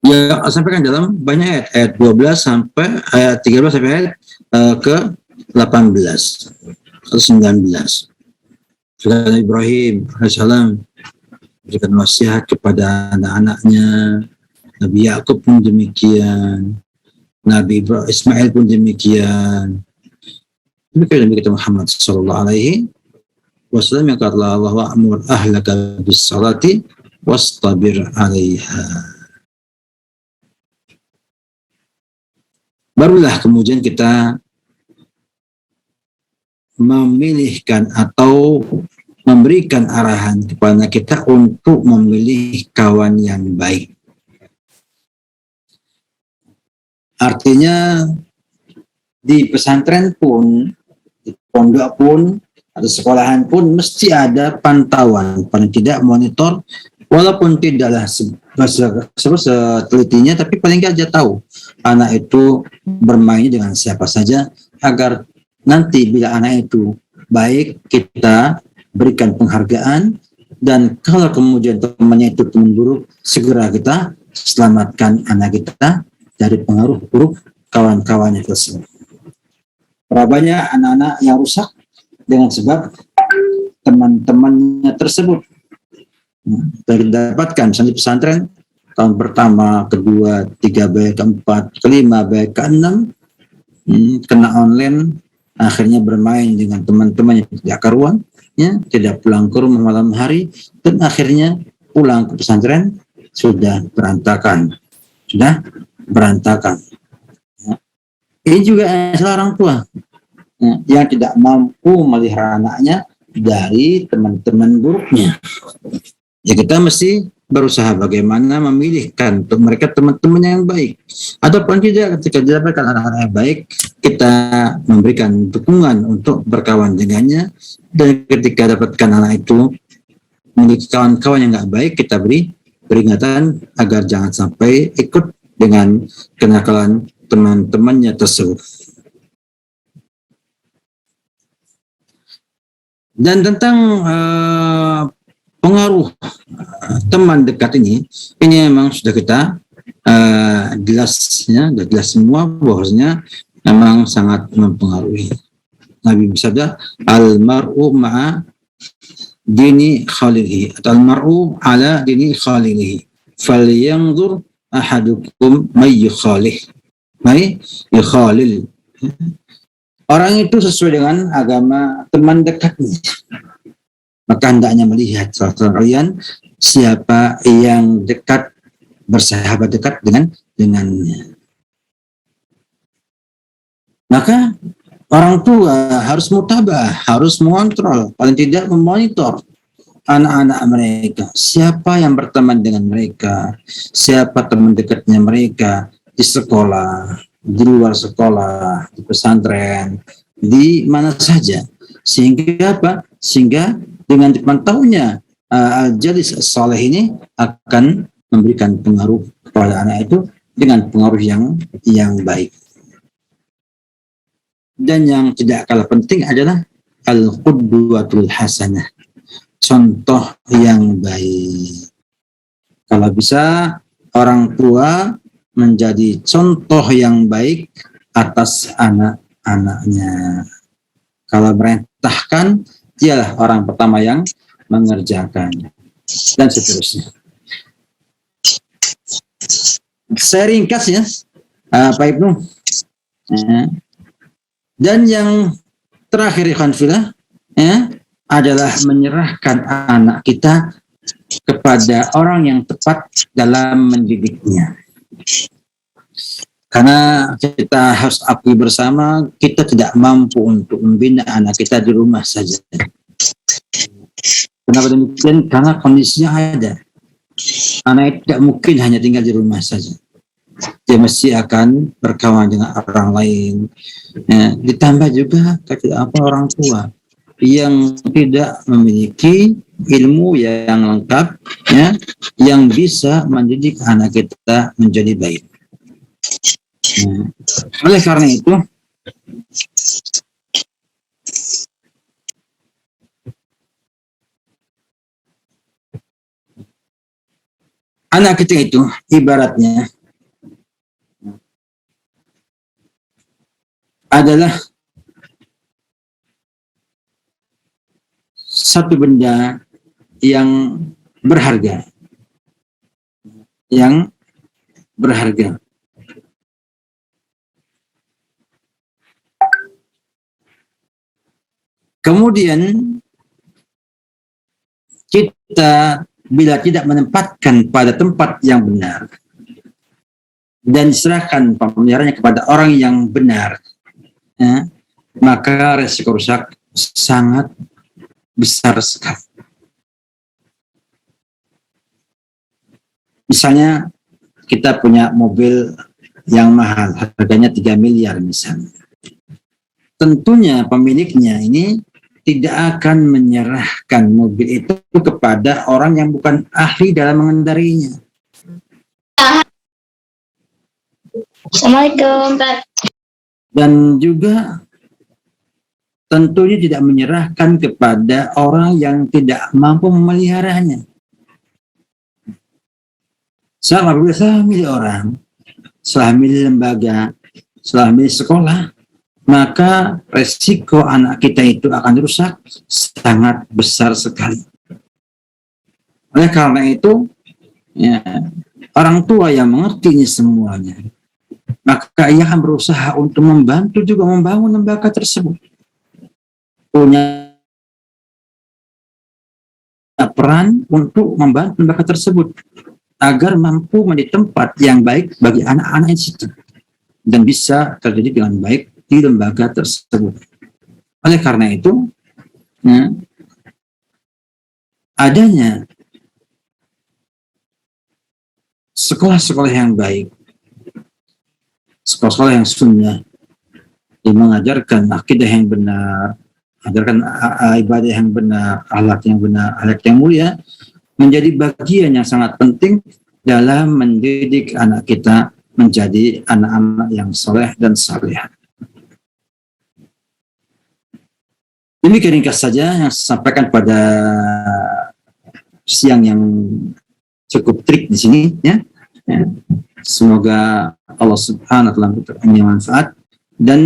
Ya, sampaikan dalam banyak ayat 12 sampai ayat 13 sampai ayat ke 18 atau 19. Sudah Ibrahim alaihissalam berikan wasiat kepada anak-anaknya. Nabi Yakub pun demikian. Nabi Ismail pun demikian. Demikian Nabi kita Muhammad sallallahu alaihi wasallam yang kata Allah wa'mur ahlaka bis salati wastabir 'alaiha. Barulah kemudian kita memilihkan atau memberikan arahan kepada kita untuk memilih kawan yang baik. Artinya di pesantren pun, di pondok pun, atau sekolahan pun mesti ada pantauan, paling tidak monitor, walaupun tidaklah setelitinya, tapi paling tidak dia tahu anak itu bermain dengan siapa saja, agar nanti bila anak itu baik kita berikan penghargaan, dan kalau kemudian temannya itu teman buruk, segera kita selamatkan anak kita dari pengaruh buruk kawan-kawannya tersebut. Berapa banyak anak-anak yang rusak dengan sebab teman-temannya tersebut. Dari dapatkan misalnya di pesantren tahun pertama, kedua, tiga, baik keempat, kelima, baik keenam, kena online, akhirnya bermain dengan teman-teman yang tidak karuan, tidak pulang ke rumah malam hari, dan akhirnya pulang ke pesantren sudah berantakan. Ini juga seorang tua yang tidak mampu melihara anaknya dari teman-teman buruknya. Ya kita mesti berusaha bagaimana memilihkan untuk mereka teman-teman yang baik. Ataupun tidak, ketika didapatkan anak-anak yang baik, kita memberikan dukungan untuk berkawan dengannya. Dan ketika dapatkan anak itu memiliki kawan-kawan yang nggak baik, kita beri peringatan agar jangan sampai ikut dengan kenakalan teman-temannya tersebut. Dan tentang pengaruh teman dekat ini memang sudah kita jelas semua bahwasanya memang sangat mempengaruhi. Nabi bersabda, al-mar'u ma'a dini khalilihi, atau al-mar'u ala dini khalilihi, falyanzur ahadukum may yukhalil. Orang itu sesuai dengan agama teman dekatnya. Maka hendaknya melihat salah satu kalian siapa yang dekat, bersahabat dekat dengannya. Maka orang tua harus mutabah, harus mengontrol, paling tidak memonitor anak-anak mereka. Siapa yang berteman dengan mereka, siapa teman dekatnya mereka di sekolah, di luar sekolah, di pesantren, di mana saja. Sehingga apa? Sehingga dengan dipantaunya al-jalis as-salih ini akan memberikan pengaruh kepada anak itu dengan pengaruh yang baik. Dan yang tidak kalah penting adalah al-qudwatul hasanah, contoh yang baik. Kalau bisa orang tua menjadi contoh yang baik atas anak-anaknya. Kalau merintahkan, dialah orang pertama yang mengerjakan, dan seterusnya. Saya ringkas ya, Pak Ibnu. Dan yang terakhir, ikhwan fillah, adalah menyerahkan anak kita kepada orang yang tepat dalam mendidiknya. Karena kita harus akui bersama, kita tidak mampu untuk membina anak kita di rumah saja. Kenapa demikian? Karena kondisinya ada. Anak itu tidak mungkin hanya tinggal di rumah saja. Dia mesti akan berkawan dengan orang lain. Ditambah juga orang tua yang tidak memiliki ilmu yang lengkap, yang bisa mendidik anak kita menjadi baik. Oleh karena itu, anak kita itu ibaratnya adalah satu benda yang berharga. Kemudian kita bila tidak menempatkan pada tempat yang benar dan diserahkan pemeliharaannya kepada orang yang benar, maka resiko rusak sangat besar sekali. Misalnya kita punya mobil yang mahal, harganya 3 miliar misalnya. Tentunya pemiliknya ini tidak akan menyerahkan mobil itu kepada orang yang bukan ahli dalam mengendarinya. Assalamualaikum, Pak. Dan juga tentunya tidak menyerahkan kepada orang yang tidak mampu memeliharanya. Salah milik orang, salah milik lembaga, salah milik sekolah, maka resiko anak kita itu akan rusak sangat besar sekali. Oleh karena itu, orang tua yang mengerti ini semuanya, maka ia akan berusaha untuk membantu juga membangun lembaga tersebut. Punya peran untuk membantu lembaga tersebut agar mampu menjadi tempat yang baik bagi anak-anak di situ dan bisa terdidik dengan baik di lembaga tersebut. Oleh karena itu, adanya sekolah-sekolah yang baik, sekolah-sekolah yang sunnah, yang mengajarkan akidah yang benar, mengajarkan ibadah yang benar, akhlak yang benar, akhlak yang mulia, menjadi bagian yang sangat penting dalam mendidik anak kita menjadi anak-anak yang soleh dan saleh. Demikian ringkas saja yang saya sampaikan pada siang yang cukup trik di sini, ya. Semoga Allah Subhanahu wa taala memberikan manfaat dan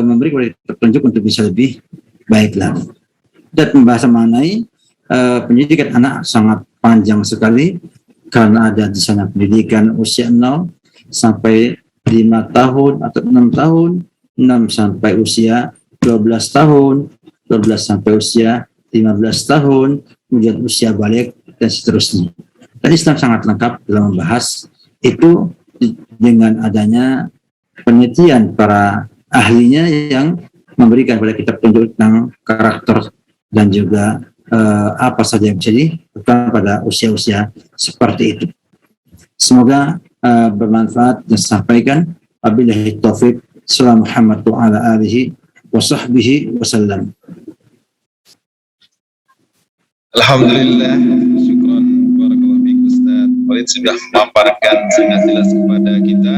memberi kepada petunjuk untuk bisa lebih baik lagi. Dan pembahasan mengenai pendidikan anak sangat panjang sekali karena ada di sana pendidikan usia 0 sampai 5 tahun atau 6 tahun, 6 sampai usia 12 tahun, 12 sampai usia 15 tahun, kemudian usia balik, dan seterusnya. Dan Islam sangat lengkap dalam membahas itu dengan adanya penelitian para ahlinya yang memberikan kepada kita petunjuk tentang karakter dan juga apa saja yang bisa dilakukan pada usia-usia seperti itu. Semoga bermanfaat dan sampaikan. Wabillahi taufiq. Assalamualaikum warahmatullahi wasahbihi wasallam. Alhamdulillah, syukran, barakallahu fiik Ustaz. Murid sudah memaparkan sangat jelas kepada kita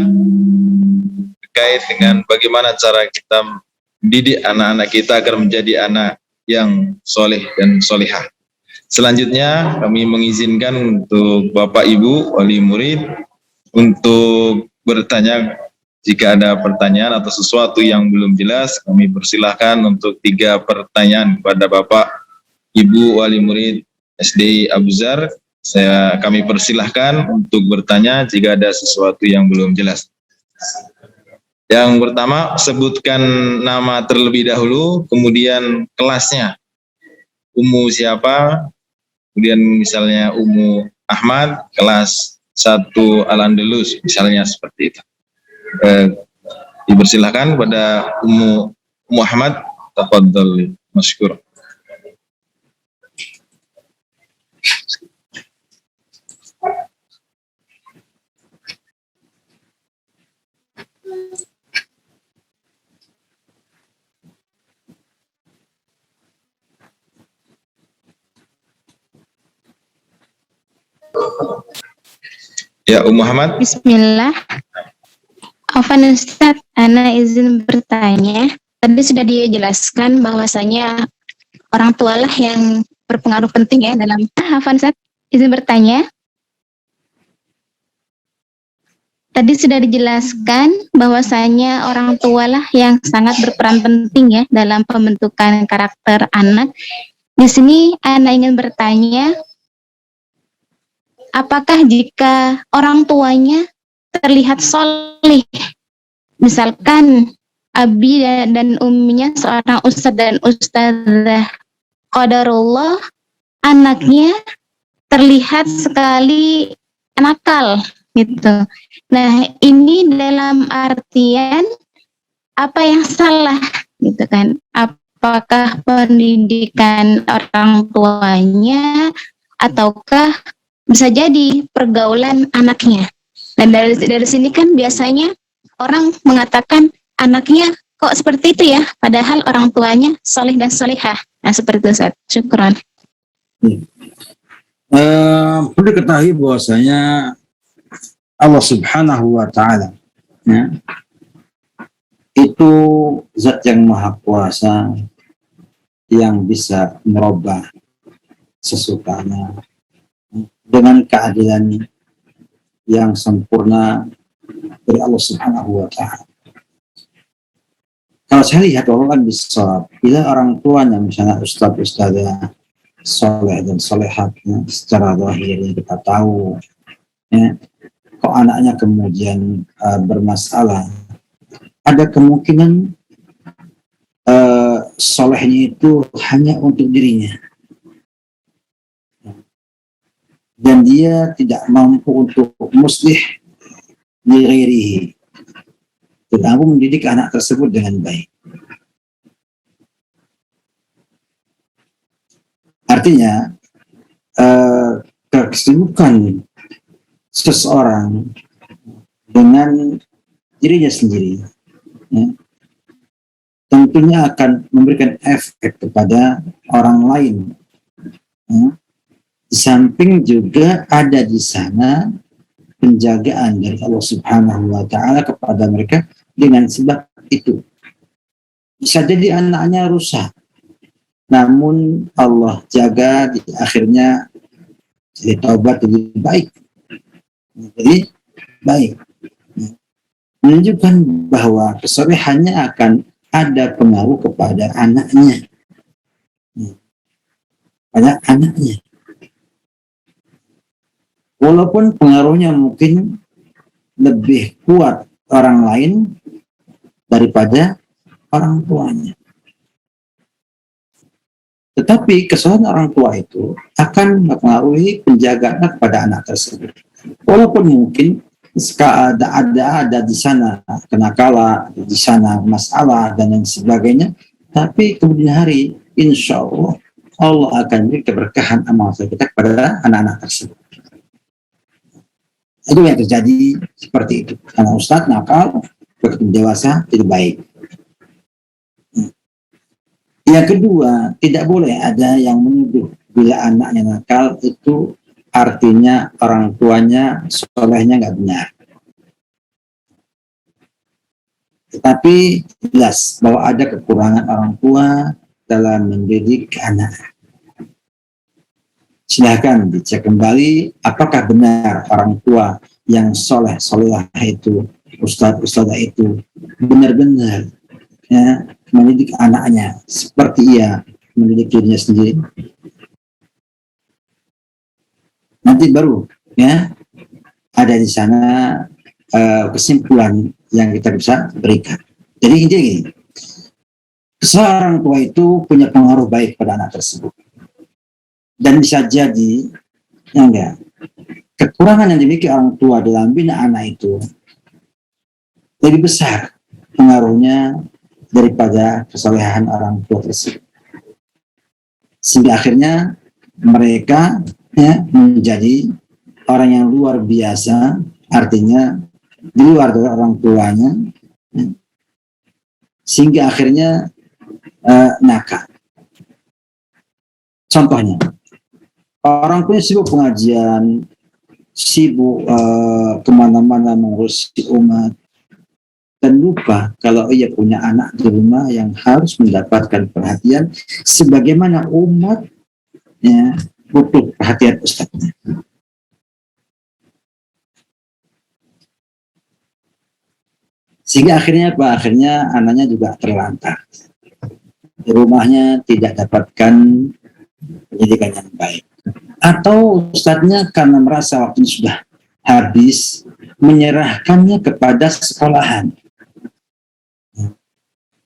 terkait dengan bagaimana cara kita mendidik anak-anak kita agar menjadi anak yang soleh dan solihah. Selanjutnya kami mengizinkan untuk Bapak Ibu wali murid untuk bertanya. Jika ada pertanyaan atau sesuatu yang belum jelas, kami persilahkan untuk 3 pertanyaan kepada Bapak Ibu wali murid SD Abu Zar. Kami persilahkan untuk bertanya jika ada sesuatu yang belum jelas. Yang pertama, sebutkan nama terlebih dahulu, kemudian kelasnya. Umu siapa? Kemudian misalnya Umu Ahmad, kelas 1 Al-Andalus, misalnya seperti itu. Dipersilakan pada Umu Muhammad, tafadhal masykur. Ya, Muhammad. Bismillah. Afwan Ustaz, Ana izin bertanya. Tadi sudah dijelaskan bahwasanya orang tua lah yang berpengaruh penting ya dalam. Afwan Ustaz, izin bertanya. Tadi sudah dijelaskan bahwasanya orang tua lah yang sangat berperan penting ya dalam pembentukan karakter anak. Di sini Ana ingin bertanya, apakah jika orang tuanya terlihat soleh, misalkan abi dan umminya seorang ustadz dan ustadzah, qadarullah anaknya terlihat sekali nakal gitu. Nah, ini dalam artian apa yang salah gitu kan? Apakah pendidikan orang tuanya ataukah bisa jadi pergaulan anaknya? Dan dari sini kan biasanya orang mengatakan anaknya kok seperti itu ya, padahal orang tuanya soleh dan solehah. Nah, seperti itu Ustaz. Syukran. Perlu diketahui bahwasanya Allah Subhanahu wa Ta'ala ya, itu zat yang maha kuasa yang bisa merubah sesukanya dengan keadilan yang sempurna dari Allah Subhanahu wa Ta'ala. Kalau saya lihat orang bisa, bila orang tuanya misalnya ustadz-ustadzah soleh dan solehat ya, secara zahir yang kita tahu ya, kok anaknya kemudian bermasalah, ada kemungkinan solehnya itu hanya untuk dirinya dan dia tidak mampu untuk muslih diri, tidak mampu mendidik anak tersebut dengan baik. Artinya kesibukan seseorang dengan dirinya sendiri ya, tentunya akan memberikan efek kepada orang lain ya. Di samping juga ada di sana penjagaan dari Allah Subhanahu wa Ta'ala kepada mereka. Dengan sebab itu bisa jadi anaknya rusak, namun Allah jaga, di akhirnya jadi taubat lebih baik, jadi baik, menunjukkan bahwa kesolehannya akan ada pengaruh kepada anaknya, pada anaknya. Walaupun pengaruhnya mungkin lebih kuat orang lain daripada orang tuanya, tetapi kesalahan orang tua itu akan mempengaruhi penjagaan kepada anak tersebut. Walaupun mungkin ada di sana kenakalan, di sana masalah dan lain sebagainya, tapi kemudian hari insya Allah akan beri keberkahan amal kita kepada anak-anak tersebut. Itu yang terjadi seperti itu. Karena ustadz nakal, begitu dewasa tidak baik. Yang kedua, tidak boleh ada yang menuduh bila anaknya nakal itu artinya orang tuanya solehnya nggak benar. Tetapi jelas bahwa ada kekurangan orang tua dalam mendidik anak. Silahkan dicek kembali apakah benar orang tua yang soleh-solehah itu, ustadz-ustadzah itu benar-benar ya, mendidik anaknya seperti ia mendidik dirinya sendiri. Nanti baru ya ada di sana kesimpulan yang kita bisa berikan. Jadi intinya gini, seorang tua itu punya pengaruh baik pada anak tersebut. Dan bisa jadi, ya enggak, kekurangan yang dimiliki orang tua dalam bina anak itu lebih besar pengaruhnya daripada kesolehan orang tua tersebut. Sehingga akhirnya mereka ya, menjadi orang yang luar biasa, artinya di luar dari orang tuanya, ya, sehingga akhirnya nakal. Contohnya, orang punya sibuk pengajian, sibuk kemana-mana mengurusi umat, dan lupa kalau ia punya anak di rumah yang harus mendapatkan perhatian sebagaimana umat ya, butuh perhatian ustadznya. Sehingga akhirnya apa? Akhirnya anaknya juga terlantar. Di rumahnya tidak dapatkan pendidikan yang baik. Atau ustadznya karena merasa waktunya sudah habis, menyerahkannya kepada sekolahan.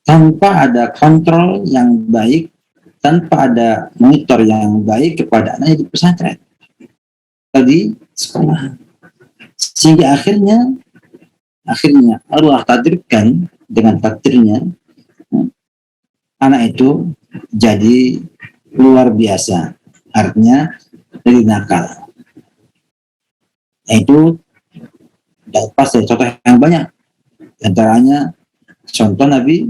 Tanpa ada kontrol yang baik, tanpa ada monitor yang baik kepada anaknya di pesantren. Tadi sekolahan. Sehingga akhirnya Allah takdirkan dengan takdirnya anak itu jadi luar biasa, artinya jadi nakal. Itu dapat dari contoh yang banyak, antaranya contoh Nabi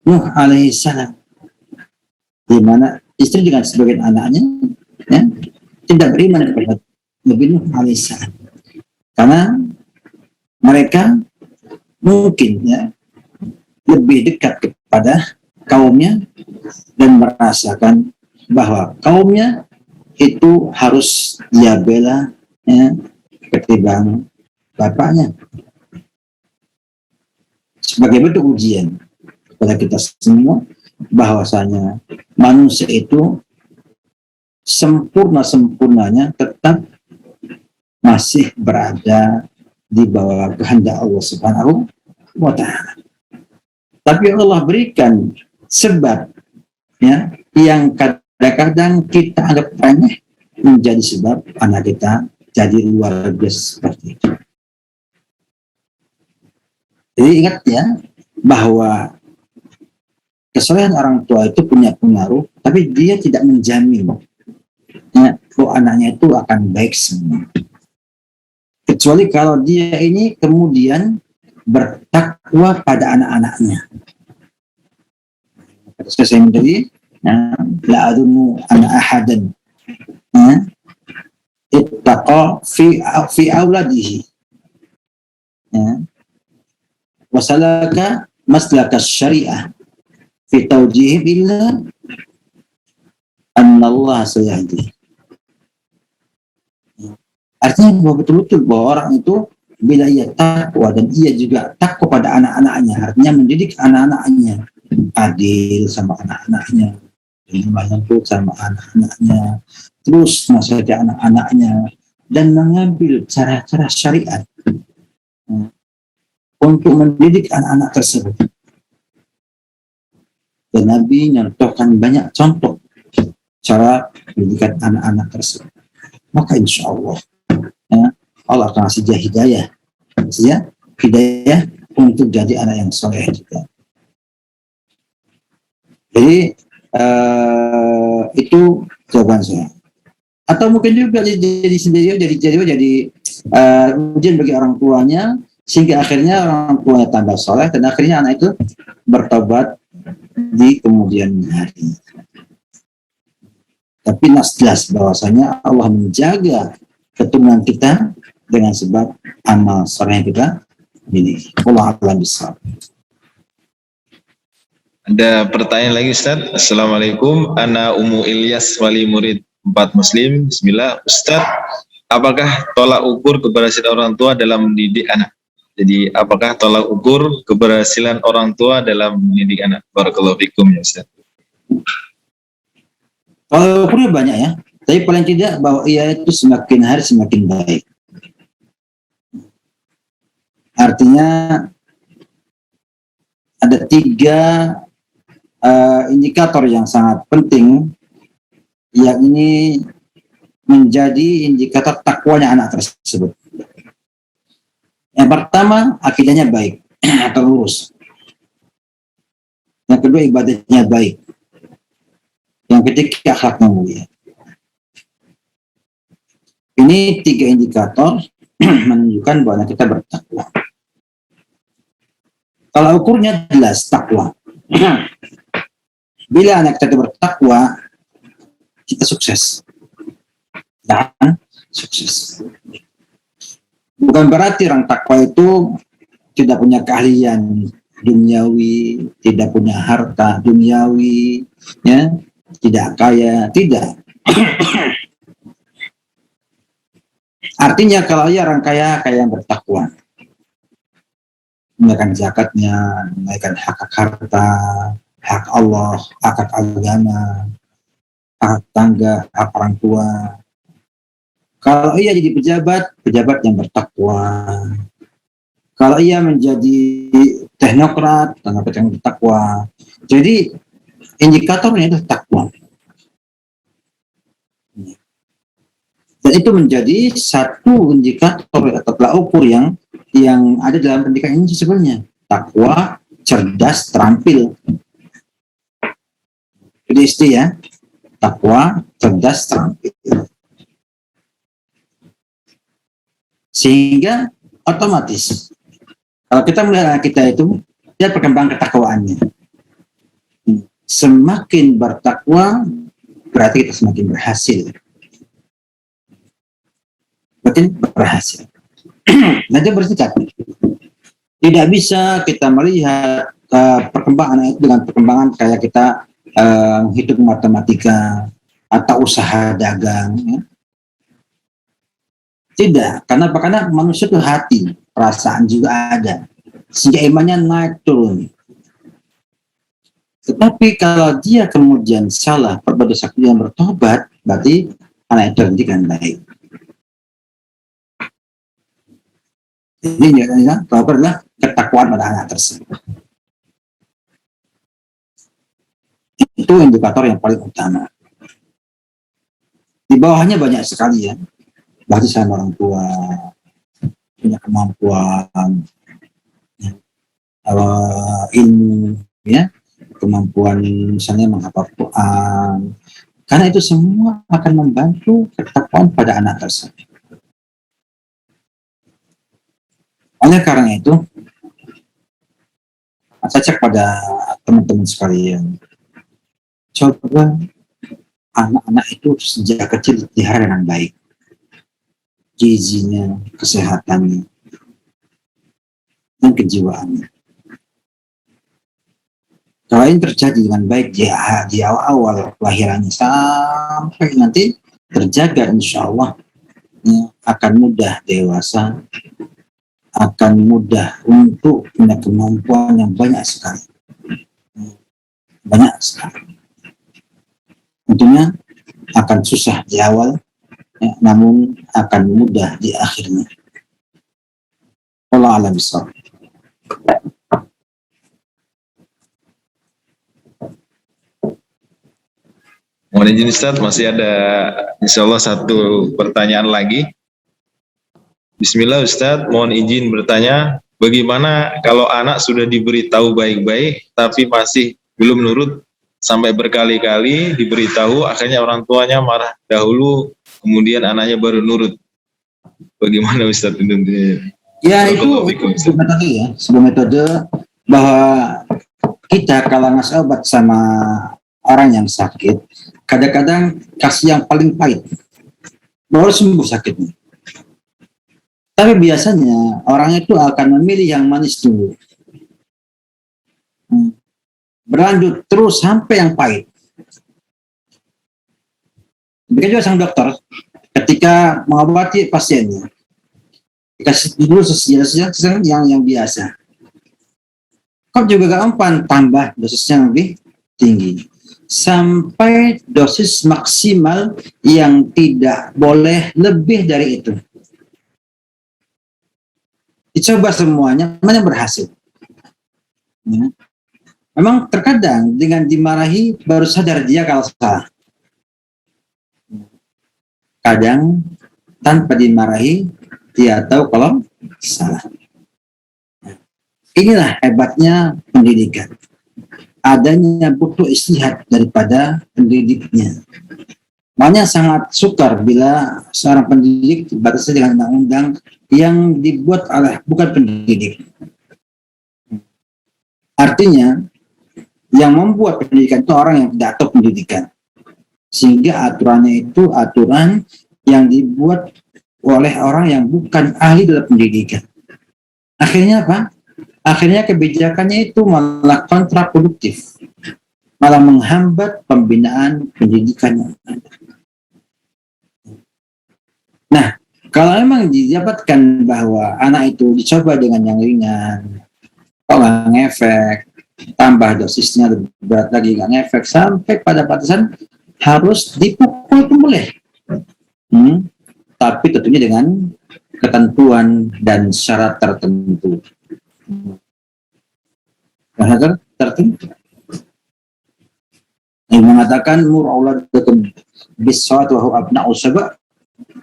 Nuh alaihissalam, di mana istri dengan sebagian anaknya ya, tidak beriman kepada Nabi Nuh alaihissalam, karena mereka mungkin ya lebih dekat kepada kaumnya dan merasakan bahwa kaumnya itu harus dia bela ya, ketimbang bapaknya. Sebagai bentuk ujian kepada kita semua bahwasanya manusia itu sempurna-sempurnanya tetap masih berada di bawah kehendak Allah Subhanahu wa Ta'ala. Tapi Allah berikan sebab ya, yang kadang-kadang kita anggap remeh menjadi sebab anak kita jadi luar biasa seperti itu. Jadi ingat ya bahwa kesolehan orang tua itu punya pengaruh, tapi dia tidak menjamin ya, bahwa anaknya itu akan baik semua. Kecuali kalau dia ini kemudian bertakwa pada anak-anaknya. Saya menjadi la adunnu ana ahadan ittaqa fi auladihi wa salaka maslaka syariah fi tawjihim illa anna Allah sayahdi. Artinya bahwa betul-betul bahwa orang itu bila ia takwa dan ia juga takwa pada anak-anaknya, artinya mendidik anak-anaknya, adil sama anak-anaknya, lembut sama anak-anaknya, terus nasihati anak-anaknya, dan mengambil cara-cara syariat untuk mendidik anak-anak tersebut. Dan Nabi nyontohkan banyak contoh cara pendidikan anak-anak tersebut. Maka insya Allah ya, Allah akan kasih dia hidayah untuk jadi anak yang soleh juga. Jadi itu jawaban saya. Atau mungkin juga jadi ujian bagi orang tuanya, sehingga akhirnya orang tuanya tambah soleh dan akhirnya anak itu bertobat di kemudian hari. Tapi jelas bahwasanya Allah menjaga keturunan kita dengan sebab amal soleh yang kita miliki. Allah a'lam bishawab. Ada pertanyaan lagi Ustaz. Assalamualaikum. Ana Umu Ilyas, wali murid 4 Muslim. Bismillah. Ustaz, apakah tolak ukur keberhasilan orang tua dalam mendidik anak? Jadi apakah tolak ukur keberhasilan orang tua dalam mendidik anak? Barakallahu fikum ya Ustaz. Kalau ukurnya banyak ya, tapi paling tidak bahwa ia itu semakin hari semakin baik. Artinya ada 3 indikator yang sangat penting, yakni menjadi indikator takwanya anak tersebut. Yang pertama, akidahnya baik atau lurus. Yang kedua, ibadahnya baik. Yang ketiga, akhlaknya mulia. Ini 3 indikator menunjukkan bahwa kita bertakwa. Kalau ukurnya jelas takwa. Bila anak kita bertakwa, kita sukses. Dan sukses. Bukan berarti orang takwa itu tidak punya keahlian duniawi, tidak punya harta duniawi, ya, tidak kaya, tidak. Artinya kalau ia orang kaya yang bertakwa, menunaikan zakatnya, menunaikan hak harta, hak Allah, hak agama, hak tangga, hak orang tua. Kalau ia jadi pejabat yang bertakwa. Kalau ia menjadi teknokrat yang bertakwa. Jadi indikatornya itu takwa. Dan itu menjadi satu indikator atau tolak ukur yang ada dalam pendidikan ini sebenarnya. Takwa, cerdas, terampil. Jadi isti ya. Takwa, cerdas, terampil. Sehingga otomatis kalau kita melihat anak kita itu, dia perkembangan ketakwaannya. Semakin bertakwa, berarti kita semakin berhasil. Makin berhasil. Nanti bersikap. Tidak bisa kita melihat perkembangan itu dengan perkembangan kayak kita hitung matematika atau usaha dagang. Ya. Tidak, karena manusia itu hati, perasaan juga ada, sehingga imannya naik turun. Tetapi kalau dia kemudian salah, berbuat dosa yang bertobat, berarti anak itu didikan baik. Ini adalah ketakwaan pada anak tersebut. Itu indikator yang paling utama. Di bawahnya banyak sekali ya. Berarti sama orang tua, punya kemampuan, ilmu, ya, kemampuan misalnya menghafal Quran. Karena itu semua akan membantu ketakwaan pada anak tersebut. Oleh karena itu, saya cek pada teman-teman sekalian, coba anak-anak itu sejak kecil dipelihara dengan baik. Gizinya, kesehatannya, dan kejiwaannya. Kalau ini terjadi dengan baik di awal-awal kelahirannya sampai nanti terjaga, insya Allah ya, akan mudah dewasa, akan mudah untuk punya kemampuan yang banyak sekali. Banyak sekali. Tentunya akan susah di awal, ya, namun akan mudah di akhirnya. Allah a'lam bishawab. Mohon izin Ustaz, masih ada insya Allah satu pertanyaan lagi. Bismillah Ustaz, mohon izin bertanya, bagaimana kalau anak sudah diberitahu baik-baik tapi masih belum nurut sampai berkali-kali diberitahu, akhirnya orang tuanya marah dahulu, kemudian anaknya baru nurut. Bagaimana Ustaz? Ya itu metode ya, sebuah metode bahwa kita kalau ngasih obat sama orang yang sakit, kadang-kadang kasih yang paling pahit, baru sembuh sakitnya. Tapi biasanya orang itu akan memilih yang manis dulu, berlanjut terus sampai yang pahit. Begitu juga sang dokter ketika mengobati pasiennya, dikasih dulu dosisnya yang biasa. Kok juga gak mempan, tambah dosisnya lebih tinggi sampai dosis maksimal yang tidak boleh lebih dari itu. Dicoba semuanya, mana berhasil. Ya. Memang terkadang dengan dimarahi baru sadar dia kalau salah. Kadang tanpa dimarahi dia tahu kalau salah. Inilah hebatnya pendidikan. Adanya butuh istihad daripada pendidiknya. Makanya sangat sukar bila seorang pendidik dibatasi dengan undang-undang yang dibuat oleh bukan pendidik. Artinya, yang membuat pendidikan itu orang yang tidak tahu pendidikan. Sehingga aturannya itu aturan yang dibuat oleh orang yang bukan ahli dalam pendidikan. Akhirnya apa? Akhirnya kebijakannya itu malah kontraproduktif. Malah menghambat pembinaan pendidikan yang ada. Nah, kalau memang didapatkan bahwa anak itu dicoba dengan yang ringan, kok nggak ngefek, tambah dosisnya lebih berat lagi nggak ngefek, sampai pada batasan harus dipukul pun boleh. Tapi tentunya dengan ketentuan dan syarat tertentu. Syarat tertentu. Yang mengatakan mur auladakum bis-shalat wa hum abna'u sab'a.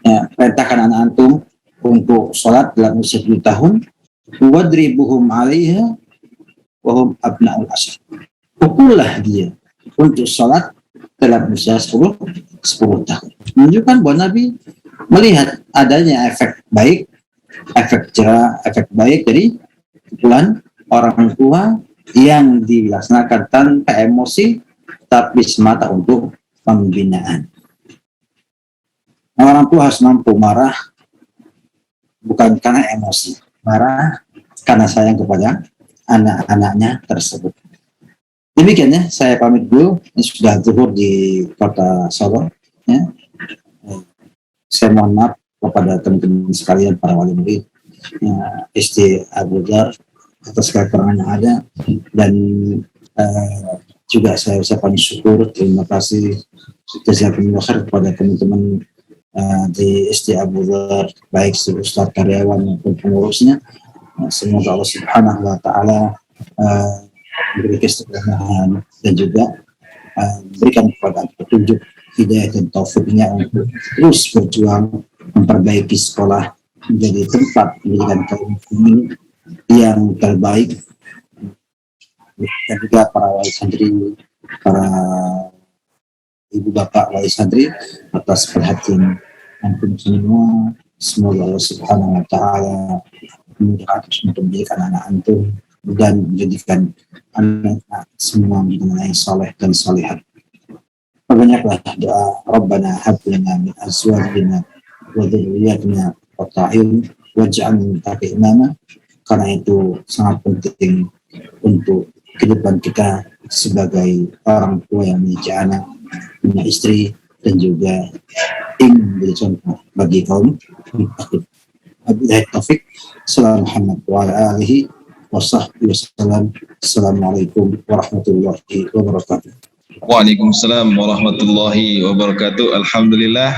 Ya, perintahkan anak antum untuk sholat dalam usia 7 tahun, wadribuhum 'alaiha wa hum abna'ul ashr. Pukullah dia untuk sholat dalam usia 10 tahun. Menunjukkan bahwa Nabi melihat adanya efek baik, efek cerah, efek baik dari pukulan orang tua yang dilaksanakan tanpa emosi, tapi semata untuk pembinaan. Orang tua harus mampu marah bukan karena emosi, marah karena sayang kepada anak-anaknya tersebut. Demikian ya, saya pamit dulu. Ini sudah zuhur di kota Solo. Ya. Saya mohon maaf kepada teman-teman sekalian para wali murid, ya, SD Abu Dhar atas kekurangan yang ada, dan juga saya ucapkan syukur, terima kasih jazakumullah khair kepada teman-teman di SD Abu Dhar, baik Ustaz karyawan maupun pengurusnya. Semoga Allah Subhanahu wa Ta'ala memberi keselamatan dan juga berikan kepada petunjuk, hidayah dan taufiknya untuk terus berjuang memperbaiki sekolah menjadi tempat pendidikan kaum muslimin yang terbaik, dan juga para wali santri, para ibu bapak wali santri atas perhatian antum semua. Semoga Allah Subhanahu wa Ta'ala memudahkan untuk menjadikan anak antum dan menjadikan anak semua menjadi anak yang saleh dan salihat. Perbanyaklah doa Rabbana hab lana min azwajina wa dzurriyyatina qurrata a'yun waj'alna lil muttaqina imama. Karena itu sangat penting untuk kehidupan kita sebagai orang tua yang memiliki anak, punya istri, dan juga ingin menjadi contoh bagi kaum muttaqin. Wabillahi taufik. Assalamualaikum warahmatullahi wabarakatuh. Assalamualaikum warahmatullahi wabarakatuh. Waalaikumsalam warahmatullahi wabarakatuh. Alhamdulillah.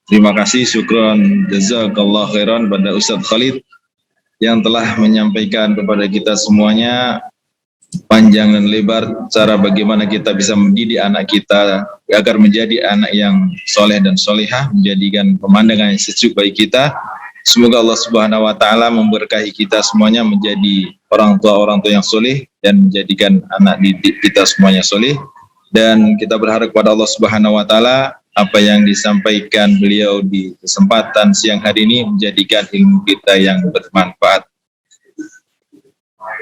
Terima kasih, syukran, jazakallah khairan pada Ustadz Khalid yang telah menyampaikan kepada kita semuanya panjang dan lebar cara bagaimana kita bisa mendidik anak kita agar menjadi anak yang soleh dan solihah, menjadikan pemandangan yang sejuk bagi kita. Semoga Allah Subhanahu wa Ta'ala memberkahi kita semuanya menjadi orang tua yang soleh dan menjadikan anak didik kita semuanya soleh. Dan kita berharap kepada Allah Subhanahu wa Ta'ala apa yang disampaikan beliau di kesempatan siang hari ini menjadikan ilmu kita yang bermanfaat.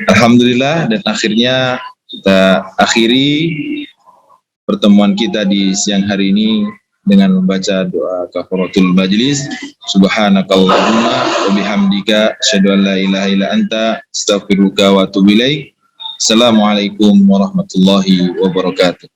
Alhamdulillah, dan akhirnya kita akhiri pertemuan kita di siang hari ini dengan membaca doa kafaratul majlis. Subhanakallahumma wa bihamdika asyhadu an la ilaha illa anta astaghfiruka wa atubu ilaik. Assalamualaikum warahmatullahi wabarakatuh.